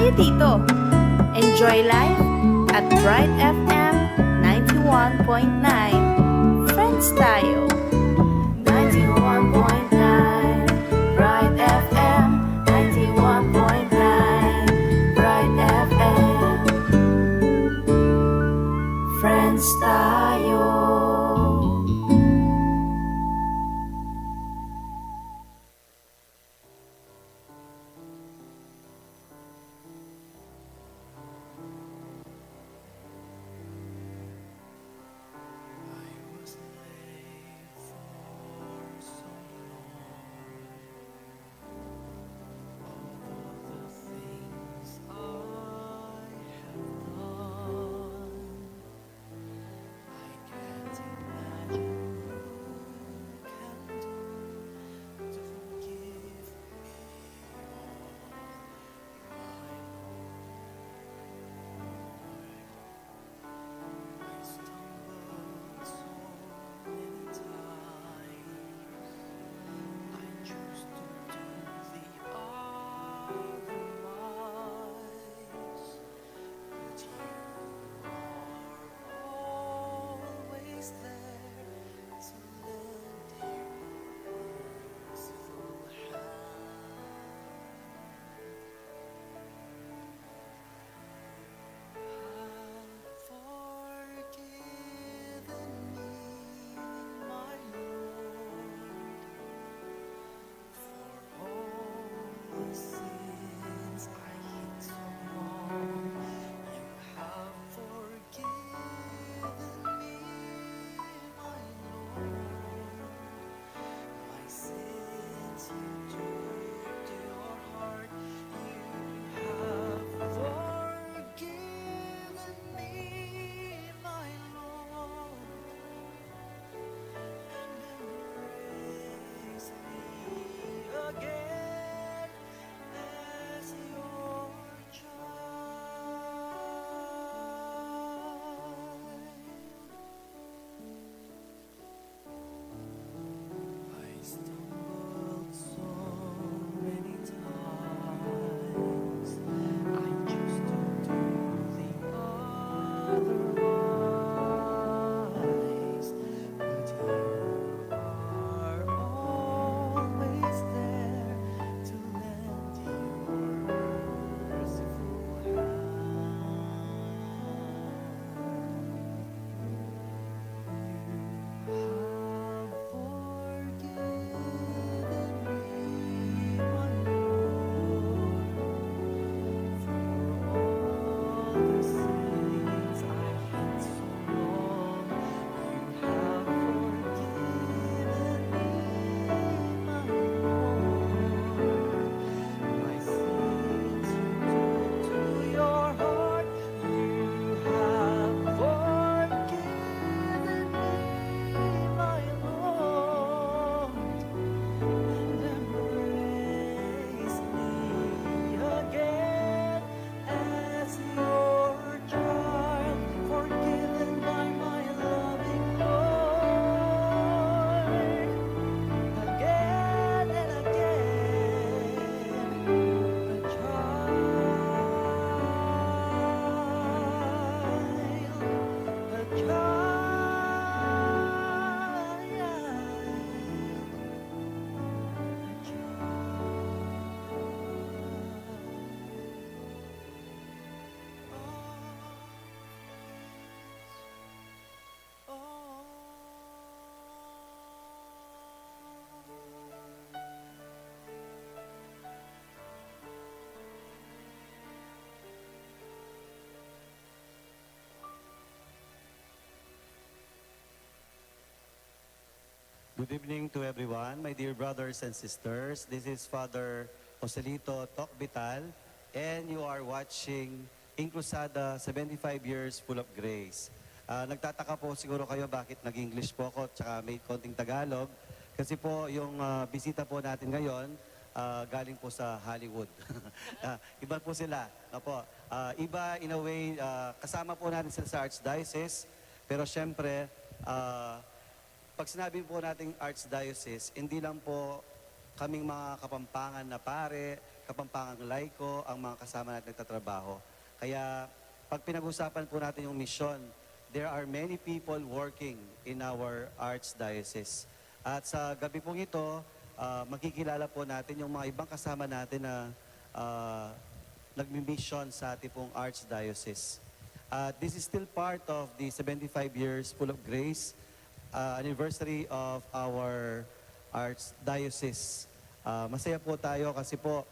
tayo dito. Enjoy life at Bright FM 91.9. Friends tayo. 91.9 Bright FM 91.9 Bright FM. Friends tayo. Good evening to everyone, my dear brothers and sisters. This is Father Joselito Tocbital, and you are watching Inclusada 75 Years Full of Grace. Nagtataka po siguro kayo bakit nag-English po ako at may konting Tagalog. Kasi po yung bisita po natin ngayon, galing po sa Hollywood. Iba po sila. Iba in a way, kasama po natin sila sa Archdiocese, pero syempre, pag sinabi po nating Archdiocese, hindi lang po kaming mga Kapampangan na pare, Kapampangang Laiko, ang mga kasama natin nagtatrabaho. Kaya pag pinag-usapan po natin yung mission, there are many people working in our Archdiocese. At sa gabi pong ito, makikilala po natin yung mga ibang kasama natin na nagmi-mission sa ating pong Archdiocese. This is still part of the 75 years full of grace anniversary of our Archdiocese. Masaya po tayo kasi po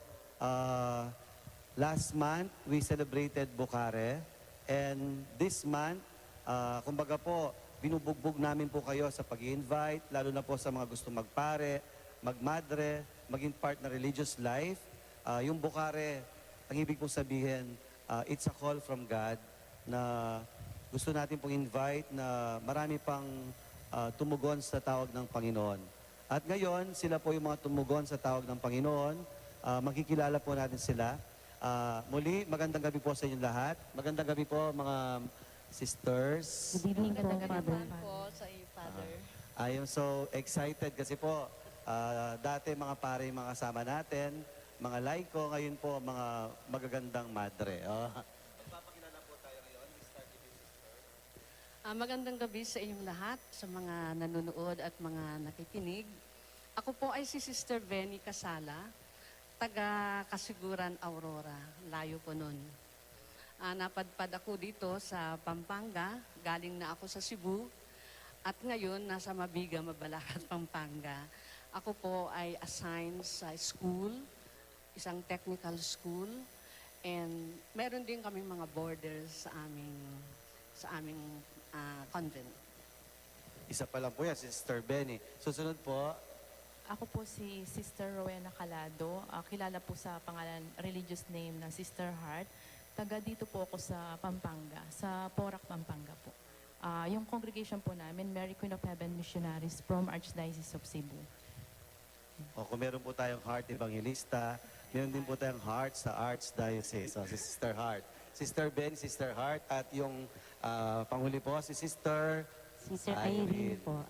last month we celebrated Bukhare, and this month kumbaga po binubugbog namin po kayo sa pag-invite, lalo na po sa mga gusto magpare, magmadre, maging part na religious life. Yung Bukhare, ang ibig pong sabihin, it's a call from God na gusto natin pong invite na marami pang tumugon sa tawag ng Panginoon. At ngayon, sila po yung mga tumugon sa tawag ng Panginoon. Makikilala po natin sila. Muli, magandang gabi po sa inyong lahat. Magandang gabi po mga sisters. Good evening po, Magandang gabi Father. po sa iyo, Father. I am so excited kasi po, dati mga pare yung mga kasama natin, mga laiko, ngayon po mga magagandang madre. Magandang gabi sa inyong lahat, sa mga nanonood at mga nakikinig. Ako po ay si Sister Benny Casala, taga Kasiguran, Aurora. Layo po nun. Napadpad ako dito sa Pampanga, galing na ako sa Cebu, at ngayon nasa Mabiga, Mabalacat, Pampanga. Ako po ay assigned sa school, isang technical school, and meron din kaming mga borders sa aming convent. Isa pa lang po yan, si Sister Benny. Susunod po, Ako po si Sister Rowena Calado. Kilala po sa pangalan, religious name na Sister Heart. Taga dito po ako sa Pampanga, sa Porac, Pampanga po. Yung congregation po namin, Mary Queen of Heaven Missionaries from Archdiocese of Cebu. kung meron po tayong heart evangelista, meron din po tayong heart sa Archdiocese. Si Sister Heart. Sister Ben, Sister Heart, at yung panghuli po, si Sister Sister Irene po.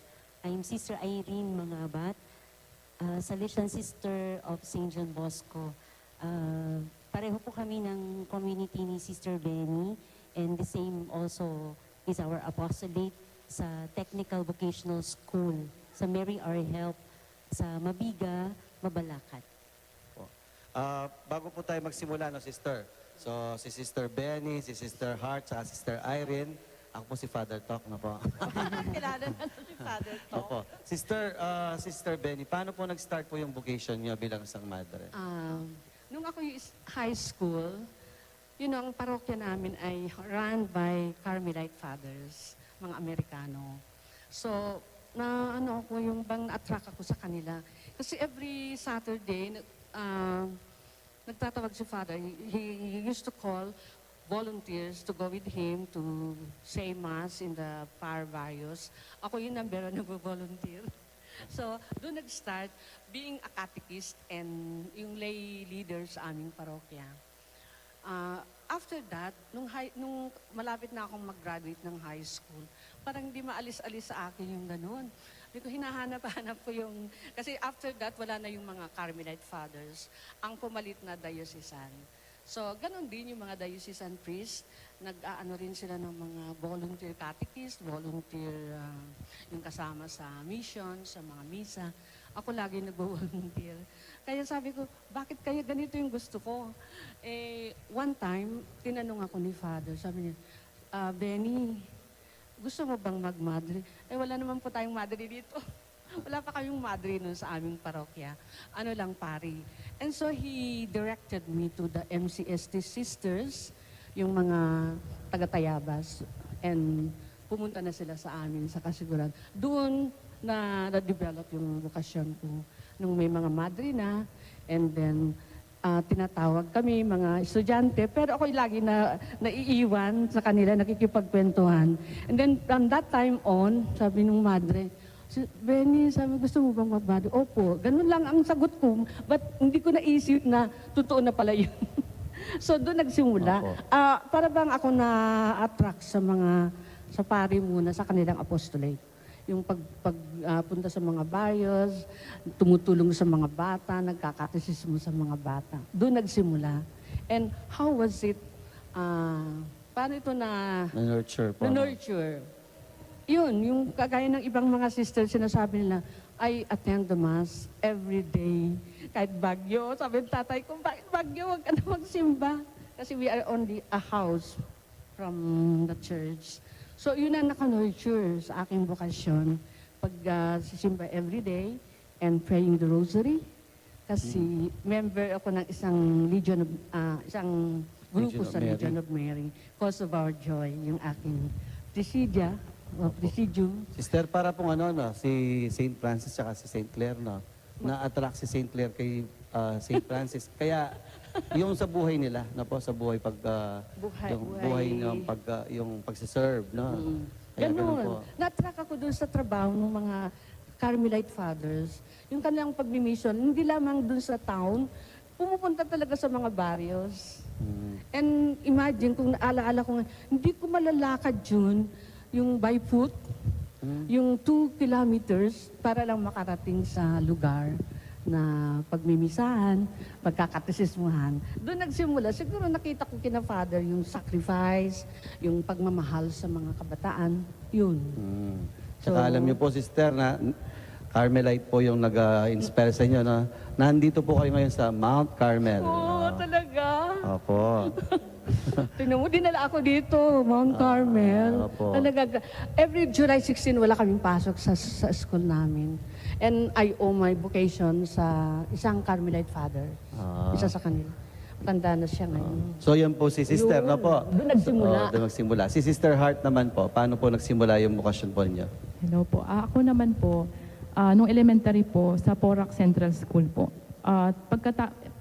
I'm Sister Irene Mangabat, Salesian Sister of St. John Bosco. Pareho po kami ng community ni Sister Benny, and the same also is our apostolate sa Technical Vocational School sa Mary R. Help sa Mabiga, Mabalacat. Bago po tayo magsimula, no, Sister? So, si Sister Benny, si Sister Heart, sa Sister Irene. Ako po si Father Talk na po. Kilala na si Father to. Opo. Sister Benny, paano po nag-start po yung vocation niyo bilang isang madre? Nung ako yung high school, yun ang parokya namin ay run by Carmelite Fathers, mga Amerikano. So, ano ako, yung bang na-attract ako sa kanila. Kasi every Saturday, nagtatawag si Father. He used to call volunteers to go with him to say Mass in the Parvarios. Ako yung number one nag-volunteer. So, doon nag-start being a catechist and yung lay leader sa aming parokya. After that, nung malapit na akong mag-graduate ng high school, parang hindi maalis-alis sa akin yung ganun. Hindi ko hinahanap-hanap ko yung... Kasi after that, wala na yung mga Carmelite Fathers. Ang pumalit na diocesan. So, ganun din yung mga diocesan priest. Nag-aano rin sila ng mga volunteer catechist, volunteer yung kasama sa mission, sa mga misa. Ako lagi nag-volunteer. Kaya sabi ko, bakit kaya ganito yung gusto ko? One time, tinanong ako ni Father, sabi niya, Benny, gusto mo bang mag-madre? Wala naman po tayong madre dito. Wala pa kaming madre nun sa aming parokya. Ano lang, pari. And so he directed me to the MCST sisters, yung mga taga-Tayabas. And pumunta na sila sa amin sa Kasiguran. Doon na-develop yung vokasyon ko. Nung may mga madre na, and then tinatawag kami, mga estudyante, pero ako'y lagi naiiwan sa kanila, nakikipagkwentuhan. And then from that time on, sabi nung madre, Benny, sabi, gusto mo bang magbado? Opo, ganun lang ang sagot ko, but hindi ko naisip na totoo na pala yun. So doon nagsimula. Para bang ako na-attract sa pari muna, sa kanilang apostolate. yung punta sa mga barrios, tumutulong sa mga bata, nagkakatisismo sa mga bata. Doon nagsimula. And how was it, paano ito Na-nurture po. na-nurture? Yun, yung kagaya ng ibang mga sisters, sinasabi nila, I attend the Mass every day. Kahit bagyo, sabi ng tatay ko, bakit bagyo? Huwag ka na magsimba. Kasi we are only a house from the church. So yun ang naka-nurture sa aking vocation. Pag sisimba every day and praying the rosary. Kasi member ako ng isang grupo Legion of sa Mary. Legion of Mary. Cause of Our Joy, yung aking presidium. Sister, para pong ano, no, si St. Francis at si St. Clair, no, na-attract si St. Clair kay St. Francis. Kaya, yung sa buhay nila, no po, sa buhay yung buhay ng yung pagsiserve, no. Kaya ganun po. Ganun. Na-attract ako doon sa trabaho ng mga Carmelite Fathers. Yung kanilang pag-mission, hindi lamang doon sa town, pumupunta talaga sa mga barrios. And imagine, kung naalaala ko, hindi ko malalakad yun, yung by foot, yung 2 kilometers para lang makarating sa lugar na pagmimisahan, pagkakatisismuhan. Doon nagsimula. Siguro nakita ko kina Father yung sacrifice, yung pagmamahal sa mga kabataan. Yun. Saka alam niyo po, Sister, na Carmelite po yung nag-inspire sa inyo, na nandito po kayo ngayon sa Mount Carmel. Oo, talaga. Opo. Tingnan mo, dinala ako dito, Mount Carmel. opo. Talaga, every July 16, wala kaming pasok sa school namin. And I owe my vocation sa isang Carmelite father. Isa sa kanila. Tanda na siya ngayon. So yan po si Sister, Yun. no po? Doon nagsimula. Doon nagsimula. Si Sister Heart naman po, paano po nagsimula yung bukasyon po niyo? Hello po. Ako naman po, nung elementary po, sa Porac Central School po.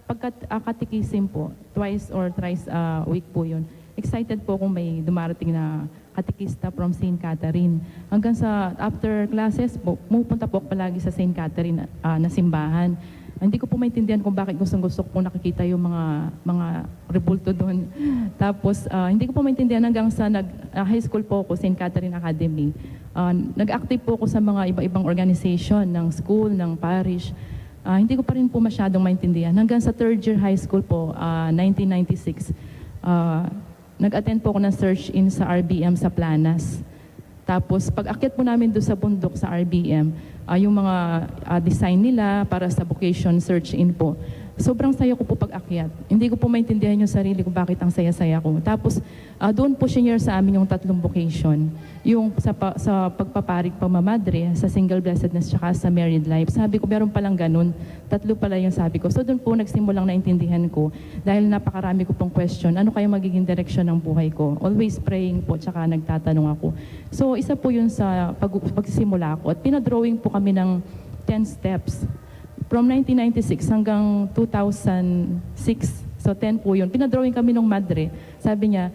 Pagka-katikisim po, twice or thrice a week po yun. Excited po kung may dumarating na katikista from St. Catherine. Hanggang sa after classes po, pupunta po ako palagi sa St. Catherine na simbahan. Hindi ko po maintindihan kung bakit gustong-gusto ko nakikita yung mga rebulto doon. Tapos, hindi ko po maintindihan hanggang sa high school po ako, St. Catherine Academy. Nag-active po ako sa mga iba-ibang organization ng school, ng parish. Hindi ko pa rin po masyadong maintindihan. Hanggang sa third year high school po, 1996, nag-attend po ako ng search-in sa RBM sa Planas. Tapos, pag akyat po namin doon sa bundok sa RBM, yung mga design nila para sa vocation search-in po. Sobrang saya ko po pag akyat. Hindi ko po maintindihan yung sarili ko bakit ang saya-saya ko. Tapos, doon po senior sa amin yung 3 vocation. Yung sa pagpaparig pamamadre, sa single blessedness, tsaka sa married life. Sabi ko, meron palang ganun. 3 pala yung sabi ko. So doon po nagsimulang naintindihan ko. Dahil napakarami ko pong question, ano kaya magiging direksyon ng buhay ko? Always praying po, tsaka nagtatanong ako. So isa po yun sa pagsisimula ko. At pinadrawing po kami ng 10 steps. From 1996 hanggang 2006, so 10 po yun. Pinadrawing kami ng madre. Sabi niya,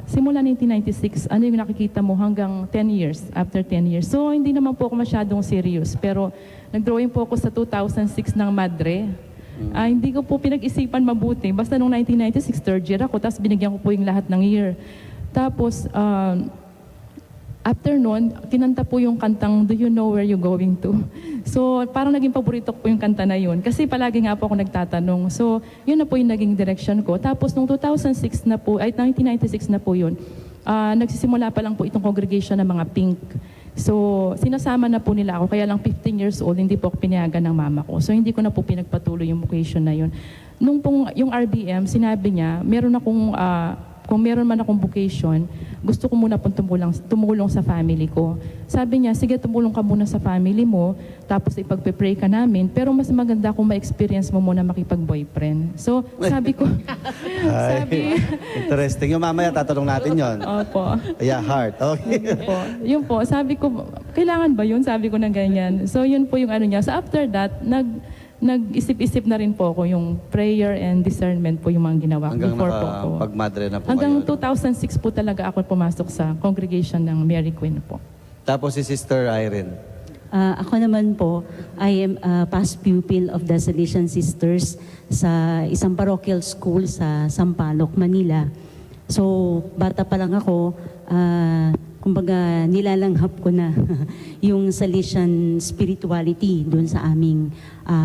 simula 1996, ano yung nakikita mo hanggang 10 years, after 10 years. So hindi naman po ako masyadong serious. Pero nagdrawing po ako sa 2006 ng madre. Hindi ko po pinag-isipan mabuti. Basta nung 1996, third year ako, tapos binigyan ko po yung lahat ng year. Tapos, after nun, kinanta po yung kantang Do You Know Where You're Going To? So, parang naging paborito ko po yung kanta na yun. Kasi palagi nga po ako nagtatanong. So, yun na po yung naging direction ko. Tapos, nung 2006 na po, ay 1996 na po yun, nagsisimula pa lang po itong congregation ng mga Pink. So, sinasama na po nila ako. Kaya lang 15 years old, hindi po ako pinayagan ng mama ko. So, hindi ko na po pinagpatuloy yung vocation na yun. Nung pong, yung RBM, sinabi niya, meron akong kung meron man akong vocation, gusto ko muna pong tumulong sa family ko. Sabi niya, sige, tumulong ka muna sa family mo, tapos ipagpe-pray ka namin, pero mas maganda kung ma-experience mo muna makipag-boyfriend. So, sabi ko, Interesting. Yung mamaya tatanong natin yon. Opo. Yeah, heart. Okay. Yun po, sabi ko, kailangan ba yun? Sabi ko na ganyan. So, yun po yung ano niya. So, after that, nag-isip-isip na rin po ako yung prayer and discernment po yung mga ginawa ko Hanggang before po ako. nakapagmadre na po Hanggang kayo. 2006 po talaga ako pumasok sa congregation ng Mary Queen po. Tapos si Sister Irene. Ako naman po, I am a past pupil of the Salesian Sisters sa isang parochial school sa Sampaloc, Manila. So, bata pa lang ako, kumbaga nilalanghap ko na yung Salesian spirituality doon sa aming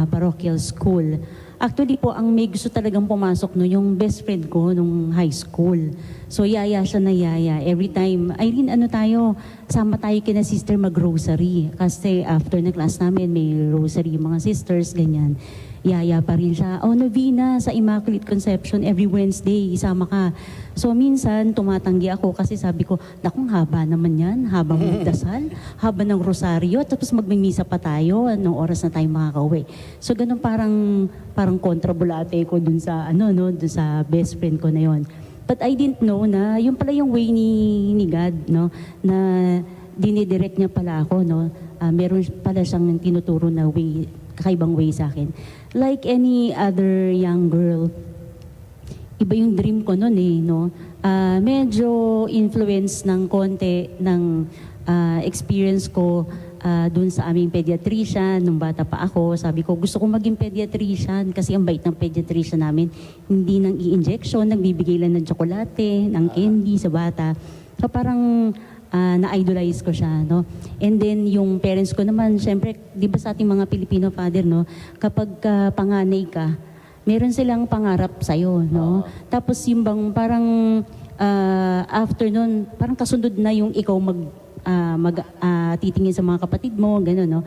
parochial school. Actually po, ang may gusto talagang pumasok no, yung best friend ko nung high school. So yaya siya na yaya. Every time, Irene, ano tayo, sama tayo kina sister mag-rosary. Kasi after na class namin, may rosary yung mga sisters, ganyan. Yaya pa rin siya. Oh, novena sa Immaculate Conception every Wednesday, isama ka. So minsan, tumatanggi ako kasi sabi ko, nakong haba naman yan, haba ng dasal, haba ng rosaryo, tapos magmimisa pa tayo, anong oras na tayo makakauwi. So ganun parang kontrabulate ko dun sa, dun sa best friend ko na yon. But I didn't know na yun pala yung way ni God, no, na dinidirect niya pala ako, no. Meron pala siyang tinuturo na way, kakaibang way sa akin. Like any other young girl, iba yung dream ko noon no. Medyo influence ng konti ng experience ko dun sa aming pediatrician nung bata pa ako. Sabi ko, gusto kong maging pediatrician kasi ang bait ng pediatrician namin. Hindi nang i-injection, nagbibigay lang ng tsokolate, ng candy sa bata. So parang na-idolize ko siya, no? And then, yung parents ko naman, syempre, di ba sa ating mga Filipino father, no? Kapag panganay ka, meron silang pangarap sa'yo, no? Tapos yung bang parang after nun, parang kasunod na yung ikaw titingin sa mga kapatid mo, gano'n, no?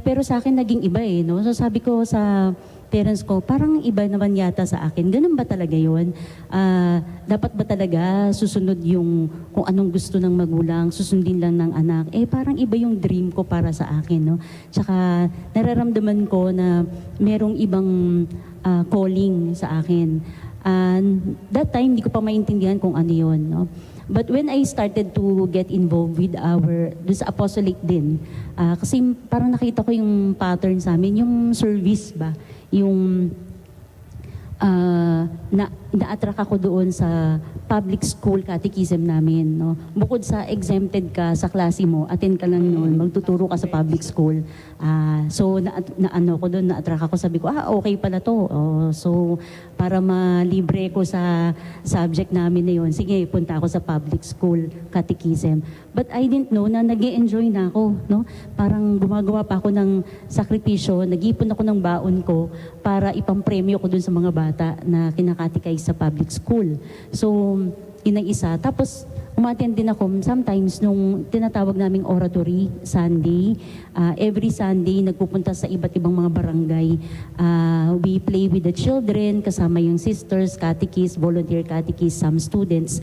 Pero sa akin, naging iba no? So sabi ko sa parents ko, parang iba naman yata sa akin. Ganun ba talaga yun? Dapat ba talaga susunod yung kung anong gusto ng magulang, susundin lang ng anak? Parang iba yung dream ko para sa akin, no? Tsaka nararamdaman ko na merong ibang calling sa akin. That time, hindi ko pa maintindihan kung ano yun, no? But when I started to get involved with sa apostolate din, kasi parang nakita ko yung pattern sa amin, yung service ba, yung na-attract ako doon sa public school catechism namin, no? Bukod sa exempted ka sa klase mo, attend ka lang noon, magtuturo ka sa public school. So na-attract ako, sabi ko, okay pala to. So para malibre ko sa subject namin na yun, sige, punta ako sa public school catechism. But I didn't know na nag-e-enjoy na ako, no? Parang gumagawa pa ako ng sakripisyo, nag-ipon ako ng baon ko para ipampremyo ko dun sa mga bata na kinakatikay sa public school. So, yun ang isa. Tapos, umattend din ako sometimes nung tinatawag naming oratory Sunday. Every Sunday, nagpupunta sa iba't ibang mga barangay. We play with the children, kasama yung sisters, catechists, volunteer catechists, some students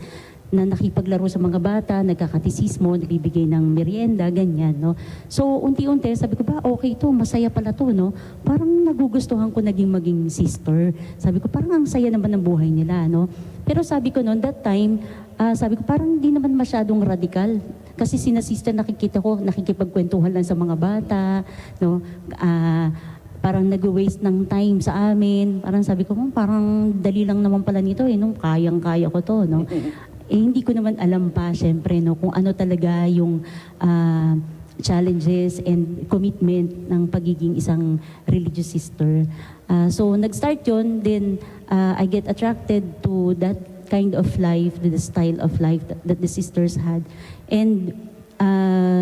na nakipaglaro sa mga bata, nagkakatisismo, nagbibigay ng merienda, ganyan, no? So, unti-unti, sabi ko ba, okay to, masaya pala to, no? Parang nagugustuhan ko maging sister. Sabi ko, parang ang saya naman ng buhay nila, no? Pero sabi ko noon, that time, sabi ko, parang hindi naman masyadong radikal. Kasi sina sister nakikita ko, nakikipagkwentuhan lang sa mga bata, no? Parang nag-waste ng time sa amin. Parang sabi ko, parang dali lang naman pala nito, no? Kayang-kaya ko to, no? Hindi ko naman alam pa, syempre, no, kung ano talaga yung challenges and commitment ng pagiging isang religious sister. So, nag-start yun, then I get attracted to that kind of life, to the style of life that the sisters had. And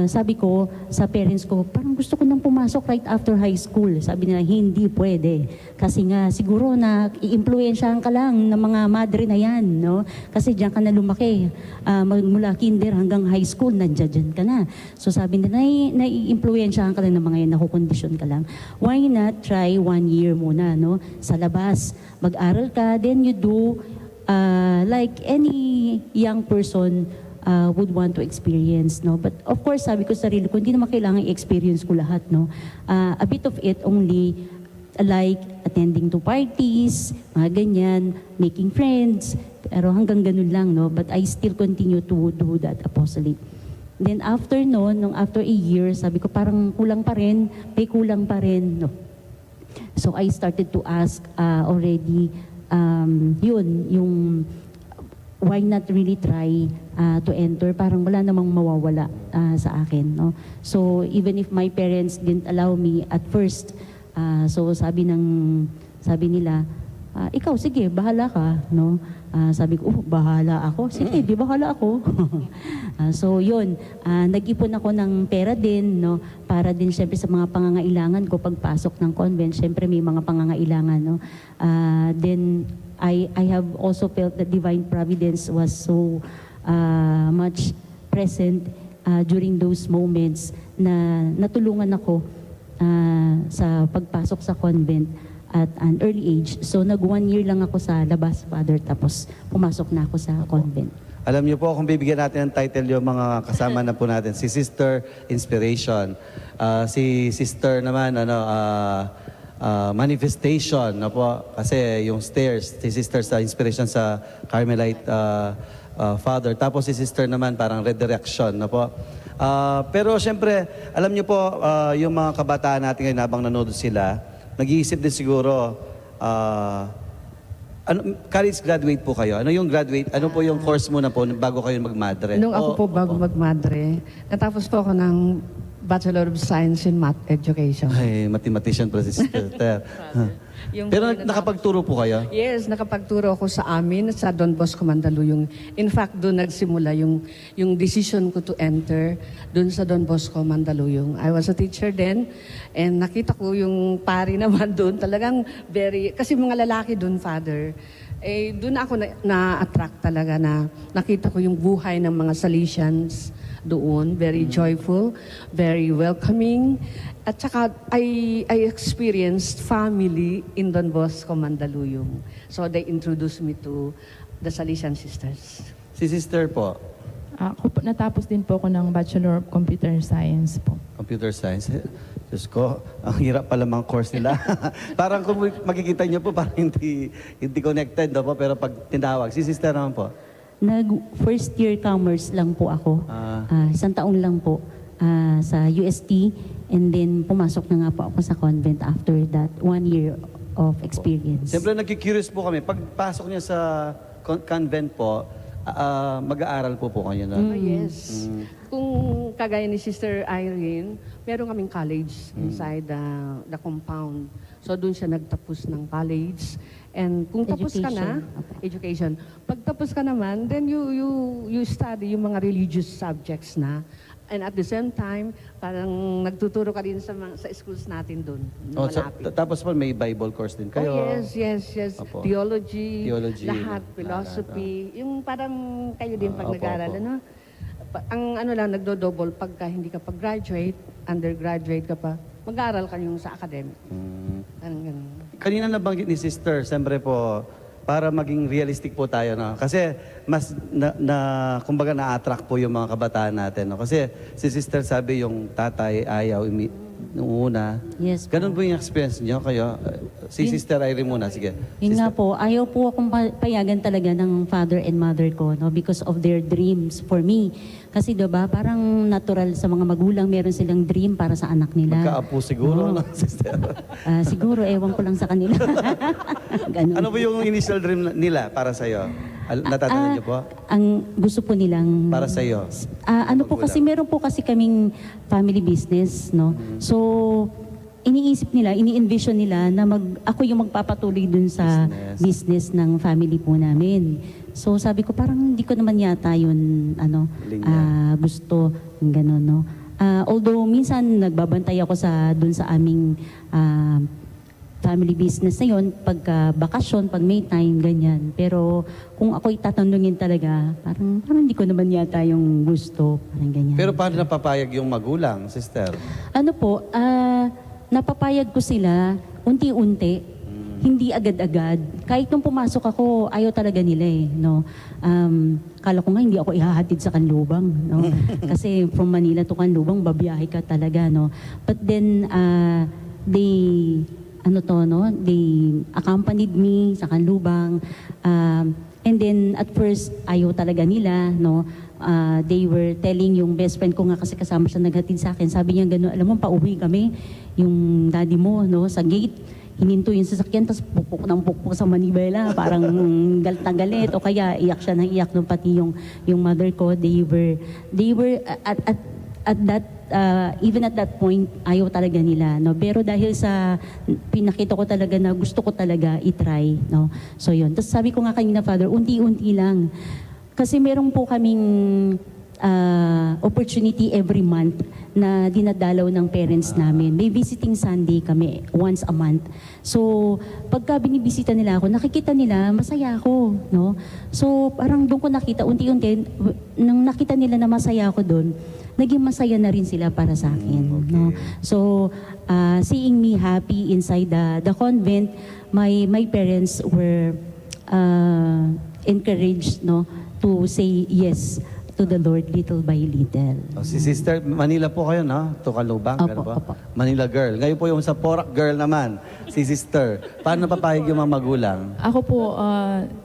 sabi ko sa parents ko, parang gusto ko nang pumasok right after high school. Sabi nila, hindi pwede. Kasi nga, siguro na i-impluensyahan ka lang ng mga madre na yan, no? Kasi diyan ka na lumaki. Mula kinder hanggang high school, nandiyan ka na. So sabi nila, na-i-impluensyahan ka lang ng mga yan, nakukondisyon ka lang. Why not try 1 year muna, no? Sa labas, mag-aral ka, then you do like any young person would want to experience, no? But of course, sabi ko sa sarili ko, hindi naman kailangan i-experience ko lahat, no? A bit of it only, like attending to parties, mga ganyan, making friends, pero hanggang ganun lang, no? But I still continue to do that apostolate. Then after after a year, sabi ko parang kulang pa rin, may kulang pa rin, no? So I started to ask already, yung why not really try to enter? Parang wala namang mawawala sa akin, no? So even if my parents didn't allow me at first, so sabi nila, ikaw, sige, bahala ka, no? Sabi ko, bahala ako? Sige, di bahala ako. So, yun, nag-ipon ako ng pera din, no? Para din, syempre, sa mga pangangailangan ko pagpasok ng convent. Syempre, may mga pangangailangan, no? Then, I have also felt that divine providence was so much present during those moments na natulungan ako sa pagpasok sa convent at an early age. So, nag 1 year lang ako sa labas, Father, tapos pumasok na ako sa convent. Alam niyo po, kung bibigyan natin ng title yung mga kasama na po natin, si Sister Inspiration. Si Sister naman, Manifestation, no po? Kasi yung stairs, si Sister sa Inspiration sa Carmelite Father. Tapos si Sister naman, parang Redirection, no po? Pero syempre, alam niyo po, yung mga kabataan natin ngayon, habang nanonood sila, nag-iisip din siguro, college graduate po kayo. Ano yung graduate? Ano po yung course muna po bago kayo magmadre? Nung ako po bago magmadre, natapos po ako ng Bachelor of Science in Math Education. Ay, mathematician pa si Sister. Pero nakapagturo po kayo? Yes, nakapagturo ako sa amin, sa Don Bosco Mandaluyong. In fact, doon nagsimula yung decision ko to enter doon sa Don Bosco Mandaluyong. I was a teacher then, and nakita ko yung pari naman doon, talagang kasi mga lalaki doon, Father, doon ako na-attract talaga na nakita ko yung buhay ng mga Salesians doon, very joyful, very welcoming. At saka, I experienced family in Don Bosco, Mandaluyong. So, they introduced me to the Salesian Sisters. Si Sister po, Natapos din po ako ng Bachelor of Computer Science po. Computer Science. Diyos ko, ang hirap pala mga course nila. Parang kung makikita niyo po, parang hindi connected, no po? Pero pag tinawag, si Sister naman po. First year commerce lang po ako. Isang taon lang po sa UST. And then pumasok na nga po ako sa convent after that 1 year of experience. Siyempre, nagki-curious po kami. Pagpasok niya sa convent po, mag-aaral po kayo na. Oh, yes. Kung kagaya ni Sister Irene, meron kaming college inside the compound. So doon siya nagtapos ng college. And kung tapos ka na, education. Pag tapos ka naman, then you study yung mga religious subjects na. And at the same time, parang nagtuturo ka din sa schools natin doon. Tapos po may Bible course din kayo. Oh, yes. Opo. Theology, lahat. lahat, philosophy. Yung parang kayo din pag Opo, nag-aaral, opo. ano? Ang ano lang, nagdo-double pagka hindi ka pag-graduate, undergraduate ka pa, mag-aaral ka yung sa academic. Parang ganun. Kanina nabanggit ni Sister, siyempre po, para maging realistic po tayo, no? Kasi mas kumbaga na-attract po yung mga kabataan natin, no? Kasi si Sister sabi yung tatay ayaw nung una. Yes po. Ganun po yung experience niyo kayo. Si Sister Irene muna, sige. Yun nga Sister. po, ayaw po akong payagan talaga ng father and mother ko, no, because of their dreams for me. Kasi diba, parang natural sa mga magulang, meron silang dream para sa anak nila. Magkaapo siguro, no, Sister? Siguro, ewan ko lang sa kanila. Ganun. Ano po yung initial dream nila para sa'yo? Natatanda niyo po? Ang gusto po nilang... Para sa'yo? ano po kasi, meron po kasi kaming family business, no? So, iniisip nila, ini-envision nila na ako yung magpapatuloy dun sa business ng family po namin. So, sabi ko, parang hindi ko naman yata yun, gusto, gano'n, no? Although, minsan, nagbabantay ako dun sa aming family business na yun, pagka bakasyon, pag may time, ganyan. Pero kung ako'y tatanungin talaga, parang hindi ko naman yata yung gusto, parang ganyan. Pero paano napapayag yung magulang, Sister? Ano po, napapayag ko sila unti-unti, hindi agad-agad. Kahit nung pumasok ako, ayaw talaga nila no? Kala ko nga hindi ako ihahatid sa Kanlubang, no? Kasi from Manila to Kanlubang, babiyahe ka talaga, no? But then, they accompanied me sa Kanlubang. And then, at first, ayaw talaga nila, no? They were telling yung best friend ko nga kasi kasama siya naghatid sa akin. Sabi niya gano'n, alam mo, pauwi kami, yung daddy mo, no, sa gate. Hininto yung sasakyan, tapos pukpok ng pukpok sa manibela, parang galit na galit, o kaya iyak siya ng iyak, no, pati yung mother ko, they were at that even at that point ayaw talaga nila, no, pero dahil sa pinakita ko talaga na gusto ko talaga i-try, no, so yun. Tapos sabi ko nga kanina, Father, unti-unti lang kasi meron po kaming opportunity every month na dinadalaw ng parents namin. May visiting Sunday kami once a month. So, pagka binibisita nila ako, nakikita nila, masaya ako, no? So, parang doon ko nakita, unti-unti, nang nakita nila na masaya ako doon, naging masaya na rin sila para sa akin, no? So, seeing me happy inside the convent, my parents were encouraged, no, to say yes to the Lord little by little. Oh, si Sister, Manila po kayo, no? Tukalubang, Opo, ganun po? opo. Manila girl. Ngayon po yung sa Porac girl naman, si Sister. Paano papayag yung mga magulang? Ako po,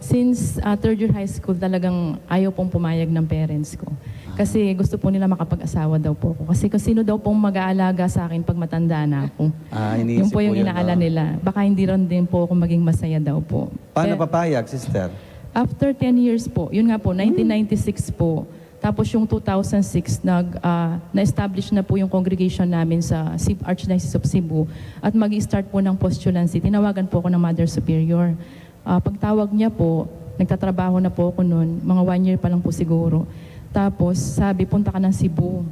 since third year high school, talagang ayaw pong pumayag ng parents ko. Kasi gusto po nila makapag-asawa daw po ako. Kasi kung sino daw pong mag-aalaga sa akin pag matanda na ako. Iniisip Yun po yung yun, inaala no? nila. Baka hindi rin din po ako maging masaya daw po. Paano Kaya- papayag, Sister? After 10 years po, yun nga po, 1996 po, tapos yung 2006, na-establish na po yung congregation namin sa Archdiocese of Cebu at mag-start po ng postulancy. Tinawagan po ako ng Mother Superior. Pagtawag niya po, nagtatrabaho na po ako noon, mga 1 year pa lang po siguro. Tapos sabi, punta ka ng Cebu,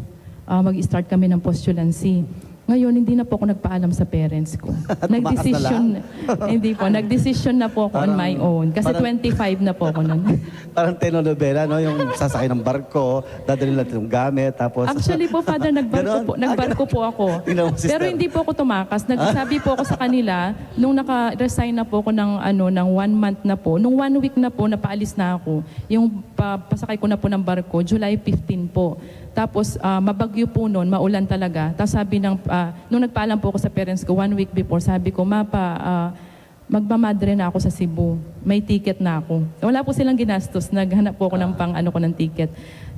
mag-start kami ng postulancy. Ngayon, hindi na po ako nagpaalam sa parents ko. Nagdesisyon, hindi po, nagdesisyon na po ako on my own. Kasi 25 na po ako nun. Parang telenovela, no? Yung sasakay ng barko, dadalhin natin yung gamit, tapos... Actually po, Father, nagbarko po ako. Tingnan mo, sister. Pero hindi po ako tumakas. Nagsabi po ako sa kanila, nung naka-resign na po ako ng 1 month na po, nung 1 week na po, napaalis na ako. Yung pasakay ko na po ng barko, July 15 po. Tapos, mabagyo po noon, maulan talaga. Tapos sabi nung nagpaalam po ako sa parents ko 1 week before, sabi ko, magmamadre na ako sa Cebu. May ticket na ako. Wala po silang ginastos. Naghanap po ako ng ko ng ticket.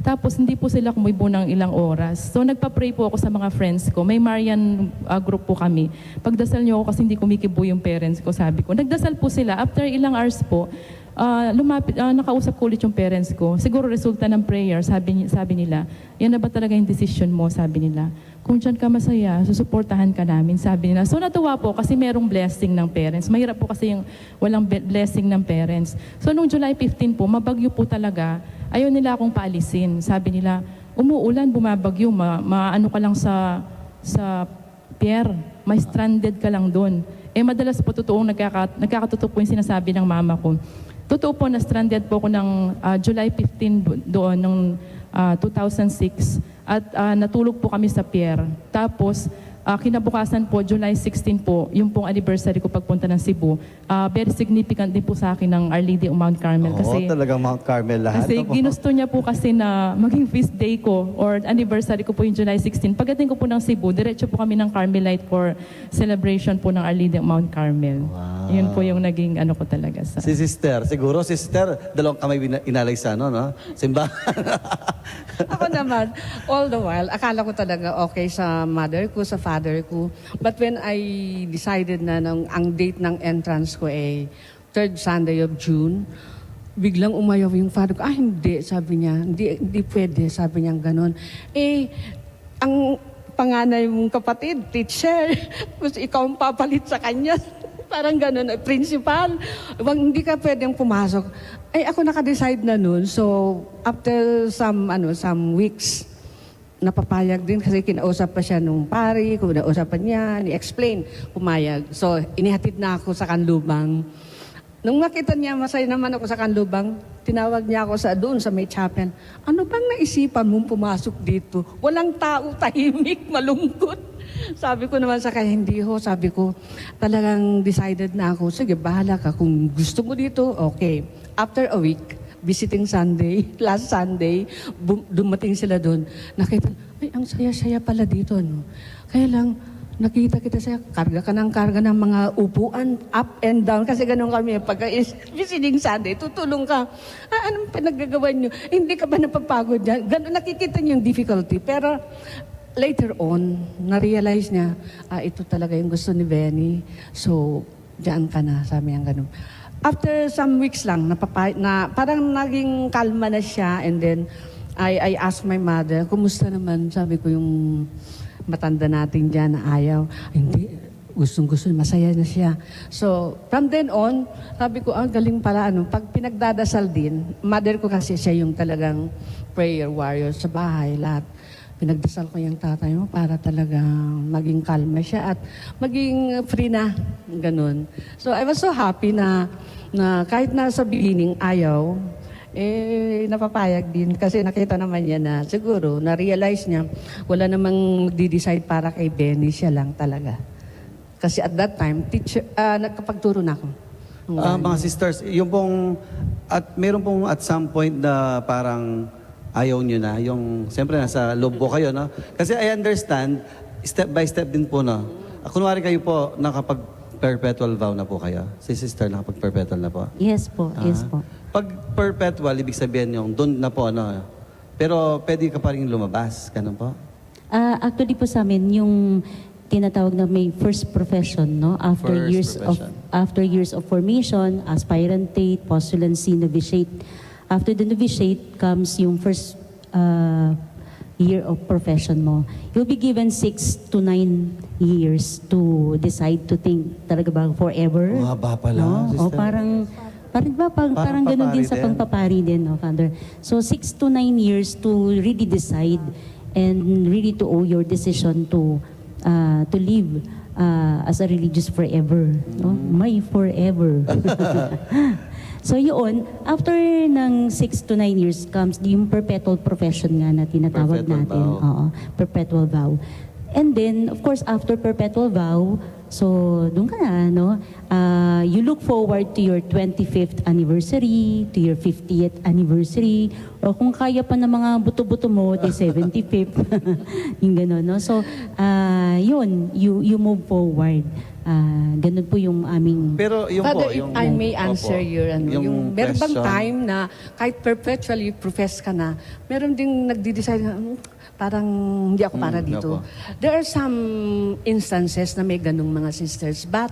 Tapos, hindi po sila kumuibo ng ilang oras. So, nagpa-pray po ako sa mga friends ko. May Marian group po kami. Pagdasal niyo ako kasi hindi kumikibo yung parents ko, sabi ko. Nagdasal po sila. After ilang hours po, nakausap ko ulit yung parents ko. Siguro resulta ng prayer, sabi nila, yan na ba talaga yung decision mo, sabi nila. Kung dyan ka masaya, susuportahan ka namin, sabi nila. So natuwa po kasi merong blessing ng parents. Mahirap po kasi yung walang blessing ng parents. So nung July 15 po, mabagyo po talaga, ayaw nila akong paalisin. Sabi nila, umuulan, bumabagyo, maano ka lang sa pier, may stranded ka lang doon. Madalas po totoong nagkakatotoo po yung sinasabi ng mama ko. Totoo po na stranded po ako ng July 15 doon, ng 2006. At natulog po kami sa pier. Tapos, kinabukasan po, July 16 po, yung pong anniversary ko pagpunta ng Cebu. Very significant din po sa akin ng Our Lady of Mount Carmel. Oo, talagang Mount Carmel lahat. Kasi Opo. ginusto niya po kasi na maging feast day ko or anniversary ko po yung July 16. Pagdating ko po ng Cebu, diretso po kami ng Carmelite for celebration po ng Our Lady of Mount Carmel. Wow. Yun po yung naging ko talaga sa... Si Sister, siguro si Sister, dalawang kamay inalay sa no? Simbahan. Ako naman, all the while, akala ko talaga okay sa mother ko, sa father ko. But when I decided na ang date ng entrance ko ay 3rd Sunday of June, biglang umayaw yung father ko. Hindi, sabi niya. Hindi pwede, sabi niya gano'n. Ang panganay mong kapatid, teacher, tapos ikaw ang papalit sa kanya. Parang gano'n, principal. Hindi ka pwedeng pumasok. Ako naka-decide na nun. So, after some weeks, napapayag din kasi kinausap pa siya nung pari, kinausapan niya, ni-explain, pumayag. So, inihatid na ako sa Kanlubang. Nung nakita niya, masaya naman ako sa Kanlubang, tinawag niya ako doon sa may chapel. Ano bang naisipan mong pumasok dito? Walang tao, tahimik, malungkot. Sabi ko naman sa kanya, hindi ho. Sabi ko, talagang decided na ako. Sige, bahala ka. Kung gusto mo dito, okay. After a week, visiting Sunday, last Sunday, dumating sila doon. Nakita, ang saya-saya pala dito, no? Kaya lang, nakita kita siya, karga ng mga upuan, up and down, kasi ganun kami, pagka visiting Sunday, tutulong ka. Anong pinaggagawa niyo? Hindi ka ba napapagod yan? Ganun, nakikita niyo yung difficulty. Pero, later on, na-realize niya, ito talaga yung gusto ni Benny. So, diyan ka na, sabi niya ganun. After some weeks lang, parang naging kalma na siya, and then, I asked my mother, kumusta naman? Sabi ko yung matanda natin dyan na ayaw. Hindi, gustong-gusto, masaya na siya. So, from then on, sabi ko, galing pala, pag pinagdadasal din, mother ko kasi siya yung talagang prayer warrior sa bahay, lahat. Pinagdasal ko yung tatay mo para talaga maging kalma siya at maging free na, ganun. So, I was so happy na kahit na sa beginning ayaw, napapayag din kasi nakita naman niya na siguro, na-realize niya, wala namang di-decide para kay Benny, siya lang talaga. Kasi at that time, nagkapagturo na ako. Mga sisters, yung pong, meron pong at some point na parang ayaw nyo na, yung, siyempre nasa loob po kayo, no? Kasi I understand, step by step din po, no? Kunwari kayo po, nakapag-perpetual vow na po kayo. Si sister, nakapag-perpetual na po. Yes po, yes po. Pag perpetual, ibig sabihin yung doon na po, no? Pero pwede ka pa rin lumabas, ganun po? Actually po sa amin, yung tinatawag na may first profession, no? After years of formation, aspirantate, postulancy, novitiate. After the novitiate comes yung first year of profession mo. You'll be given 6 to 9 years to decide to think talaga ba forever. Haba pala, No? O sister. parang ganun din sa papari din. pangpapari din, no, Father. So 6 to 9 years to really decide and really to owe your decision to live as a religious forever. No? May forever. So yun, after ng 6 to 9 years comes yung perpetual profession nga na tinatawag Perpetual natin. vow. Oo, perpetual vow. And then, of course, after perpetual vow, so doon ka na, no? You look forward to your 25th anniversary, to your 50th anniversary, o kung kaya pa ng mga buto-buto mo, the 75th. Yung gano'n, no? So, yun, you move forward. Ganun po yung aming... Pero yung Father, po, if yung... I may answer Opo. your, yung meron bang question. time na kahit perpetually profess ka na, meron ding nagdi-decide na, parang hindi ako para dito. opo. There are some instances na may ganung mga sisters, but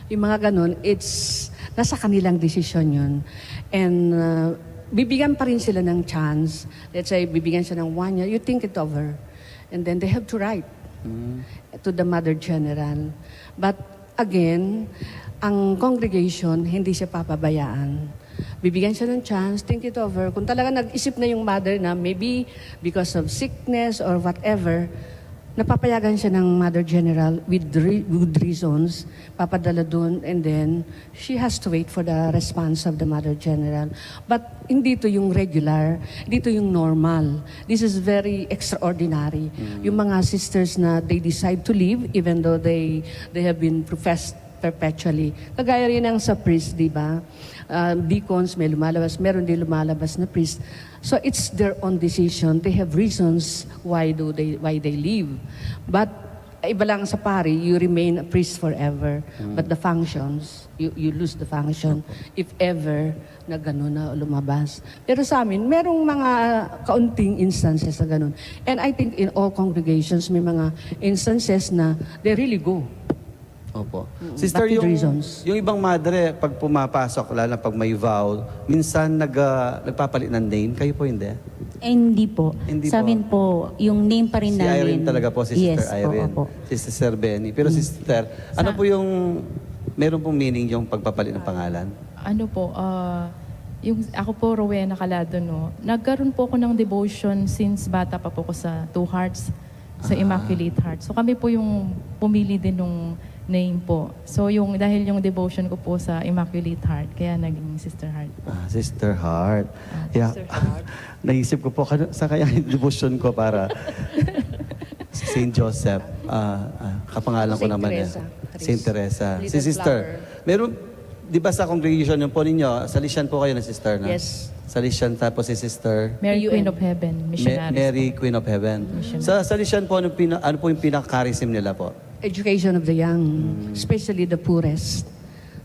yung mga ganun, it's nasa kanilang desisyon yun. And bibigyan pa rin sila ng chance. Let's say, bibigyan siya ng 1 year, you think it over. And then they have to write to the Mother General. But again, ang congregation, hindi siya papabayaan. Bibigyan siya ng chance, think it over. Kung talaga nag-isip na yung mother na maybe because of sickness or whatever, napapayagan siya ng Mother General with good reasons, papadala dun, and then she has to wait for the response of the Mother General. But hindi to yung regular, hindi to yung normal. This is very extraordinary. Yung mga sisters na they decide to leave even though they have been professed perpetually. Kagaya rin ng sa priest, di ba? Deacons, may lumalabas, meron din lumalabas na priest. So it's their own decision. They have reasons why they leave. But iba lang sa pari, you remain a priest forever. But the functions, you lose the function if ever na gano'n na lumabas. Pero sa amin, merong mga kaunting instances na gano'n. And I think in all congregations, may mga instances na they really go. Opo. Sister, Valid yung, reasons. yung ibang madre, pag pumapasok, lalo na pag may vow, minsan nagpapalit ng name. Kayo po hindi? Hindi po. Hindi Sa po. amin po, yung name pa rin Si namin. Irene talaga po, si Sister yes, Irene. Po, Si Sister Benny. Pero Sister, ano po yung, meron pong meaning yung pagpapalit ng pangalan? Ano po, ako po, Rowena Calado, no? Nagkaroon po ako ng devotion since bata pa po ko sa Two Hearts, sa Immaculate Heart. So kami po yung pumili din nung name po. So dahil yung devotion ko po sa Immaculate Heart, kaya naging Sister Heart. Sister Heart. Sister Heart. Naisip ko po, sa kaya yung devotion ko para si Saint Joseph. Kapangalan ko Saint naman Teresa. Saint Teresa. Si Little Sister. flower. Meron, di ba sa congregation yung po ninyo, salisyan po kayo na Sister na? Yes. Salisyan tapos si Sister. Mary PUN. Queen of Heaven, missionary. Mary Queen of Heaven. Missionary. Sa salisyan po, ano po yung pinaka-charism nila po? Education of the young, especially the poorest.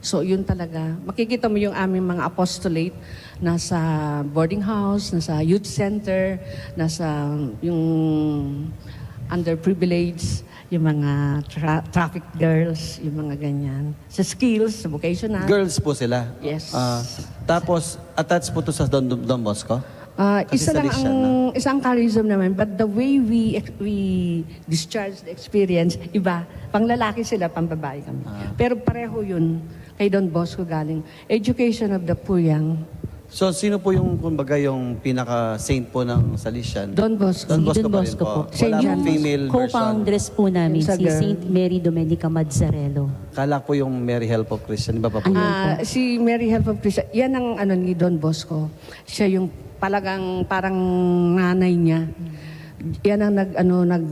So yun talaga. Makikita mo yung aming mga apostolate nasa boarding house, nasa youth center, nasa yung underprivileged, yung mga traffic girls, yung mga ganyan. Sa skills, sa vocational. Girls po sila? Yes. Tapos, attached po to sa Don Bosco? Kasi Isa lang salesian isang charism naman, but the way we discharge the experience, iba. Pang lalaki sila, pang babae kami. Pero pareho yun kay Don Bosco galing. Education of the poor young. So, sino po yung, kumbaga, yung pinaka-saint po ng Salesian? Don Bosco. Don Bosco Don pa rin Bosco po. po. Saint Wala John pong female version. Co-foundress po namin, Sa si girl. Saint Mary Domenica Mazzarello. Kala po yung Mary Help of Christian. Iba pa po. Si Mary Help of Christ, yan ang ano ni Don Bosco. Siya yung parang nanay niya. Yan ang nag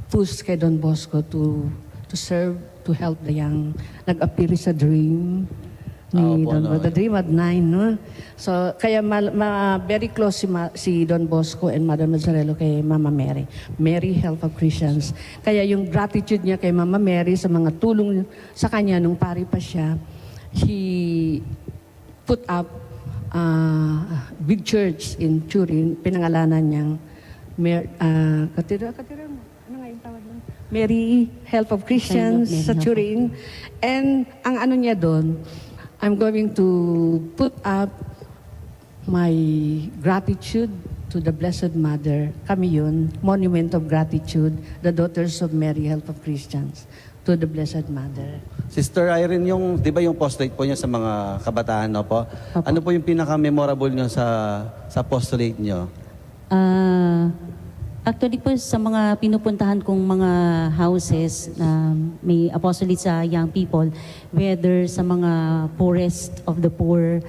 push kay Don Bosco to serve, to help the young. Nag-appear sa dream ni Opo, Don no. Bosco. The dream at 9, no? So, kaya very close si Don Bosco and Mother Mazzarello kay Mama Mary. Mary Help of Christians. Kaya yung gratitude niya kay Mama Mary sa mga tulong sa kanya nung pari pa siya, he put up big church in Turin, pinangalanan niyang katedral mo. Ano nga yung tawag doon? Mary Help of Christians Mary sa Help of- Turin. And ang ano niya doon, I'm going to put up my gratitude to the Blessed Mother. Kami yun, Monument of Gratitude, the Daughters of Mary Help of Christians, to the Blessed Mother. Sister Irene, yung, di ba yung postulate po niya sa mga kabataan, no po? Ano po yung pinaka-memorable niyo sa postulate niyo? Actually po sa mga pinupuntahan kong mga houses na may apostolate sa young people, whether sa mga poorest of the poor,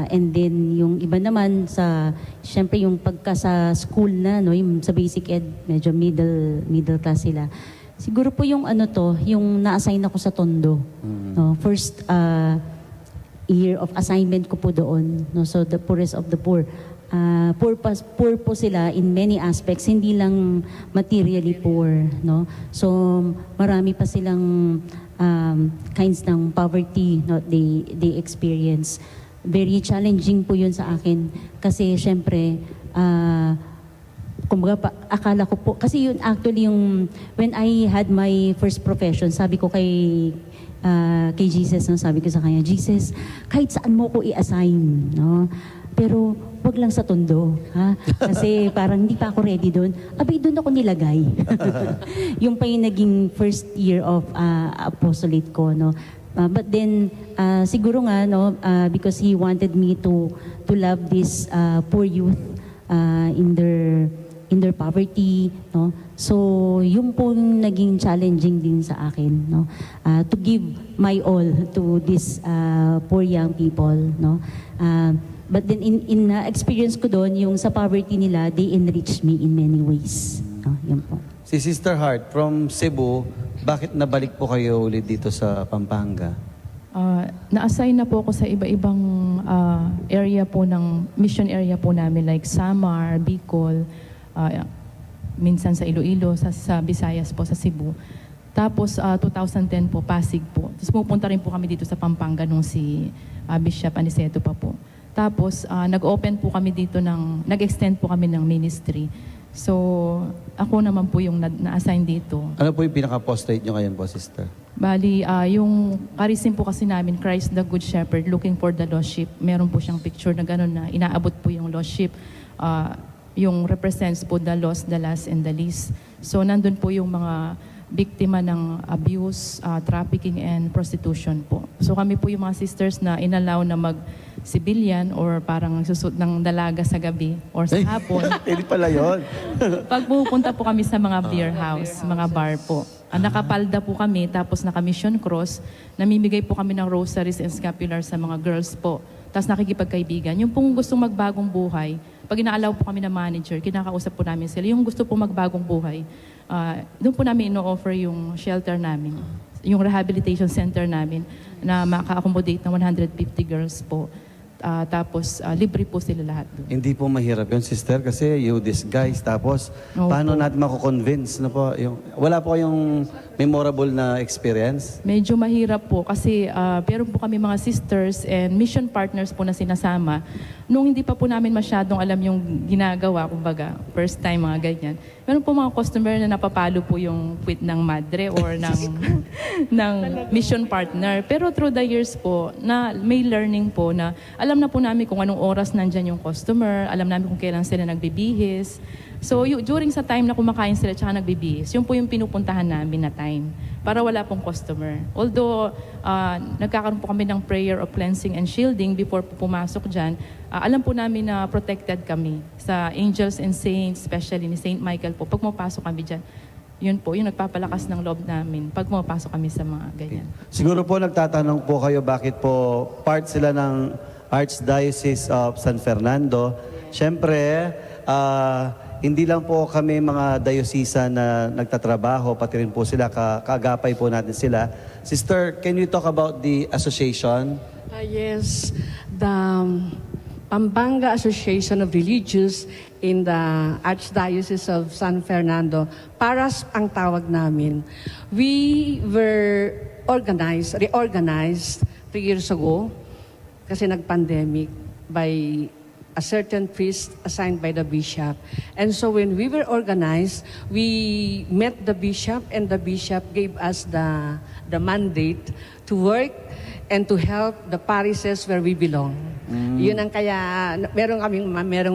and then yung iba naman sa, syempre yung pagka sa school na, no, yung sa basic ed, medyo middle class sila. Siguro po yung ano to, yung na-assign ako sa Tondo. No, first year of assignment ko po doon, no, so the poorest of the poor. Poor po sila in many aspects, hindi lang materially poor, no? So marami pa silang kinds ng poverty, no, they experience. Very challenging po 'yun sa akin kasi syempre kumbaga akala ko po kasi yun actually yung when I had my first profession, sabi ko kay Jesus, no, sabi ko sa kanya, Jesus, kahit saan mo ko i-assign, no? Pero wag lang sa Tondo, ha? Kasi parang hindi pa ako ready doon. Abay, doon ako nilagay. Yung pa yung naging first year of apostolate ko, no? But then, siguro nga, no, because He wanted me to love this poor youth in their poverty, no? So, yung po yung naging challenging din sa akin, no? To give my all to these poor young people, no? But then in experience ko doon, yung sa poverty nila, they enrich me in many ways. No? Yun po. Si Sister Heart, from Cebu, bakit nabalik po kayo ulit dito sa Pampanga? Na-assign na po ako sa iba-ibang area po ng mission area po namin like Samar, Bicol, minsan sa Iloilo, sa Visayas po, sa Cebu. Tapos 2010 po, Pasig po. Tapos pupunta rin po kami dito sa Pampanga nung si Bishop Aniceto pa po. Tapos nag-open po kami dito nag-extend po kami ng ministry. So ako naman po yung na-assign dito. Ano po yung pinaka-postulate niyo ngayon po, Sister? Bali, yung karisim po kasi namin, Christ the Good Shepherd, looking for the lost sheep. Meron po siyang picture na gano'n na inaabot po yung lost sheep. Yung represents po the lost, the last, and the least. So nandun po yung mga biktima ng abuse, trafficking, and prostitution po. So kami po yung mga sisters na inalaw na mag-civilian or parang susut ng dalaga sa gabi or sa hapon. Hindi pala yun. Pag pupunta po kami sa mga beer house, mga bar po. Nakapalda po kami, tapos naka-mission cross, namimigay po kami ng rosaries and scapular sa mga girls po. Tapos nakikipagkaibigan. Yung pong gustong magbagong buhay, pag inaalaw po kami ng manager, kinakausap po namin sila. Yung gusto po magbagong buhay, doon po namin ino-offer yung shelter namin, yung rehabilitation center namin na maka-accommodate ng 150 girls po. Tapos libre po sila lahat doon. Hindi po mahirap yun, Sister, kasi you disguise. Tapos, Opo. paano natin mako-convince na po? Wala po yung memorable na experience? Medyo mahirap po kasi pero po kami mga sisters and mission partners po na sinasama. Nung hindi pa po namin masyadong alam yung ginagawa, kumbaga, first time mga ganyan, Meron po mga customer na napapalo po yung puwit ng madre or ng mission partner. Pero through the years po, na may learning po na alam na po namin kung anong oras nandyan yung customer, alam namin kung kailan sila nagbibihis. So during sa time na kumakain sila tsaka nagbibihis, yun po yung pinupuntahan namin na time para wala pong customer. Although nagkakaroon po kami ng prayer of cleansing and shielding before po pumasok dyan, alam po namin na protected kami sa angels and saints, especially ni Saint Michael po. Pag pumapasok kami dyan, yun po, yung nagpapalakas ng loob namin pag pumapasok kami sa mga ganyan. Siguro po nagtatanong po kayo bakit po part sila ng Archdiocese of San Fernando. Siyempre, hindi lang po kami mga dayosisa na nagtatrabaho, pati rin po sila, kaagapay po natin sila. Sister, can you talk about the association? Yes, the Pampanga Association of Religious in the Archdiocese of San Fernando, PARAS ang tawag namin. We were reorganized 3 years ago kasi nag-pandemic by a certain priest assigned by the bishop. And so when we were organized, we met the bishop and the bishop gave us the mandate to work and to help the parishes where we belong. Yun ang kaya, merong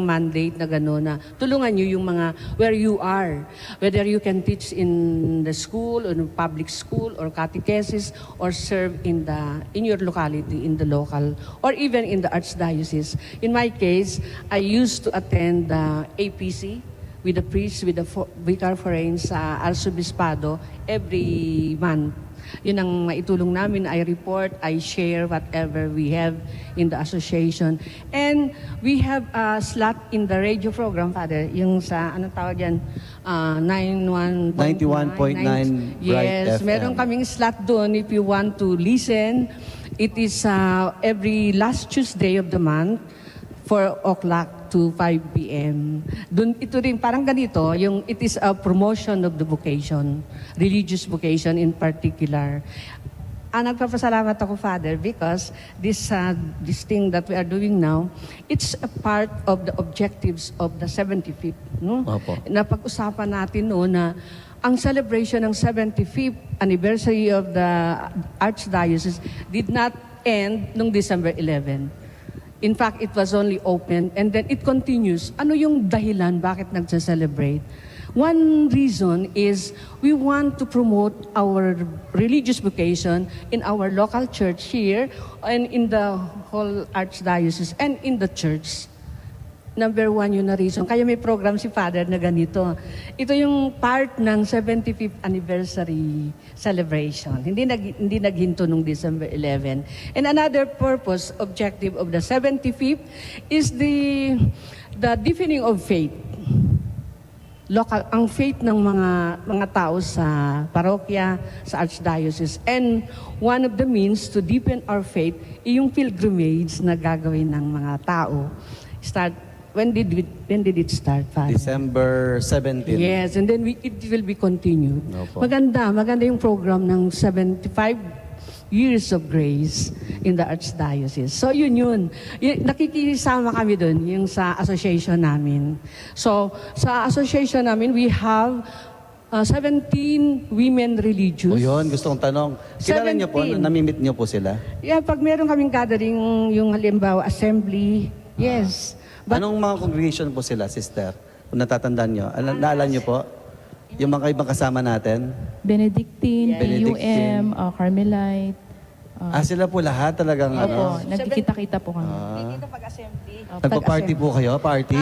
mandate na gano'n na tulungan nyo yung mga where you are. Whether you can teach in the school, or in public school, or catechesis, or serve in your locality, in the local, or even in the archdiocese. In my case, I used to attend the APC with the priest, with the vicar foreign sa Arsobispado every month. Yun ang maitulong namin. I report, I share whatever we have in the association. And we have a slot in the radio program, Father, yung sa, anong tawag yan? 91.9 Yes, Bright meron FM. kaming slot doon if you want to listen. It is every last Tuesday of the month, 4 o'clock to 5 p.m. Dun, ito rin, parang ganito, it is a promotion of the vocation, religious vocation in particular. Nagpapasalamat ako, Father, because this thing that we are doing now, it's a part of the objectives of the 75th. No? Opo. Napag-usapan natin noon na ang celebration ng 75th anniversary of the Archdiocese did not end noong December 11. In fact, it was only opened and then it continues. Ano yung dahilan bakit nagsa-celebrate? One reason is we want to promote our religious vocation in our local church here and in the whole archdiocese and in the church. Number 1 yun na reason. Kaya may program si Father na ganito. Ito yung part ng 75th anniversary celebration. Hindi naghinto nung December 11. And another purpose, objective of the 75th is the deepening of faith. Ang faith ng mga tao sa parokya, sa archdiocese. And one of the means to deepen our faith ay yung pilgrimage na gagawin ng mga tao. When did it start, Father? December 17. Yes, and then it will be continued. Opo. Maganda yung program ng 75 years of grace in the Archdiocese. So yun. Nakikisama kami dun, yung sa association namin. So sa association namin, we have 17 women religious. O yun, gusto kong tanong. Kilala niyo po, 17. namimit niyo po sila? Yeah, pag meron kaming gathering, yung halimbawa, assembly, yes. But Anong mga congregation po sila, sister? Kung natatandaan niyo. Naalala niyo po? Yung mga ibang kasama natin? Benedictine, Benedictine. PUM, Carmelite. Sila po lahat talagang Opo, nagkikita-kita po kami. Nagpa-party po kayo? Party?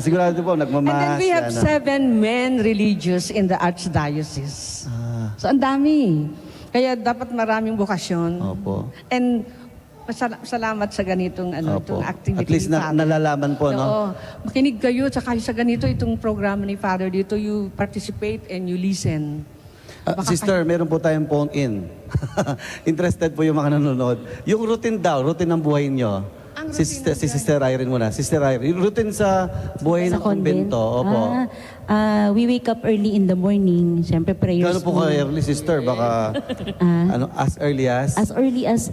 Sigurado po, and nagmamass. then we have 7 men religious in the Archdiocese. So ang dami. Kaya dapat maraming bukasyon. Opo. And salamat sa ganitong Opo. itong activity. At least ni Father. nalalaman po, no? Oo. Makinig kayo, tsaka sa ganito itong programa ni Father dito, you participate and you listen. Sister, meron po tayong phone in. Interested po yung mga nanonood. Yung routine ng buhay nyo. Ang Si Sister Irene muna. Sister Irene, yung routine sa buhay ng convent. kumbento. Opo. We wake up early in the morning. Siyempre, prayers Gano'n po ka early, sister? Baka as early as? As early as,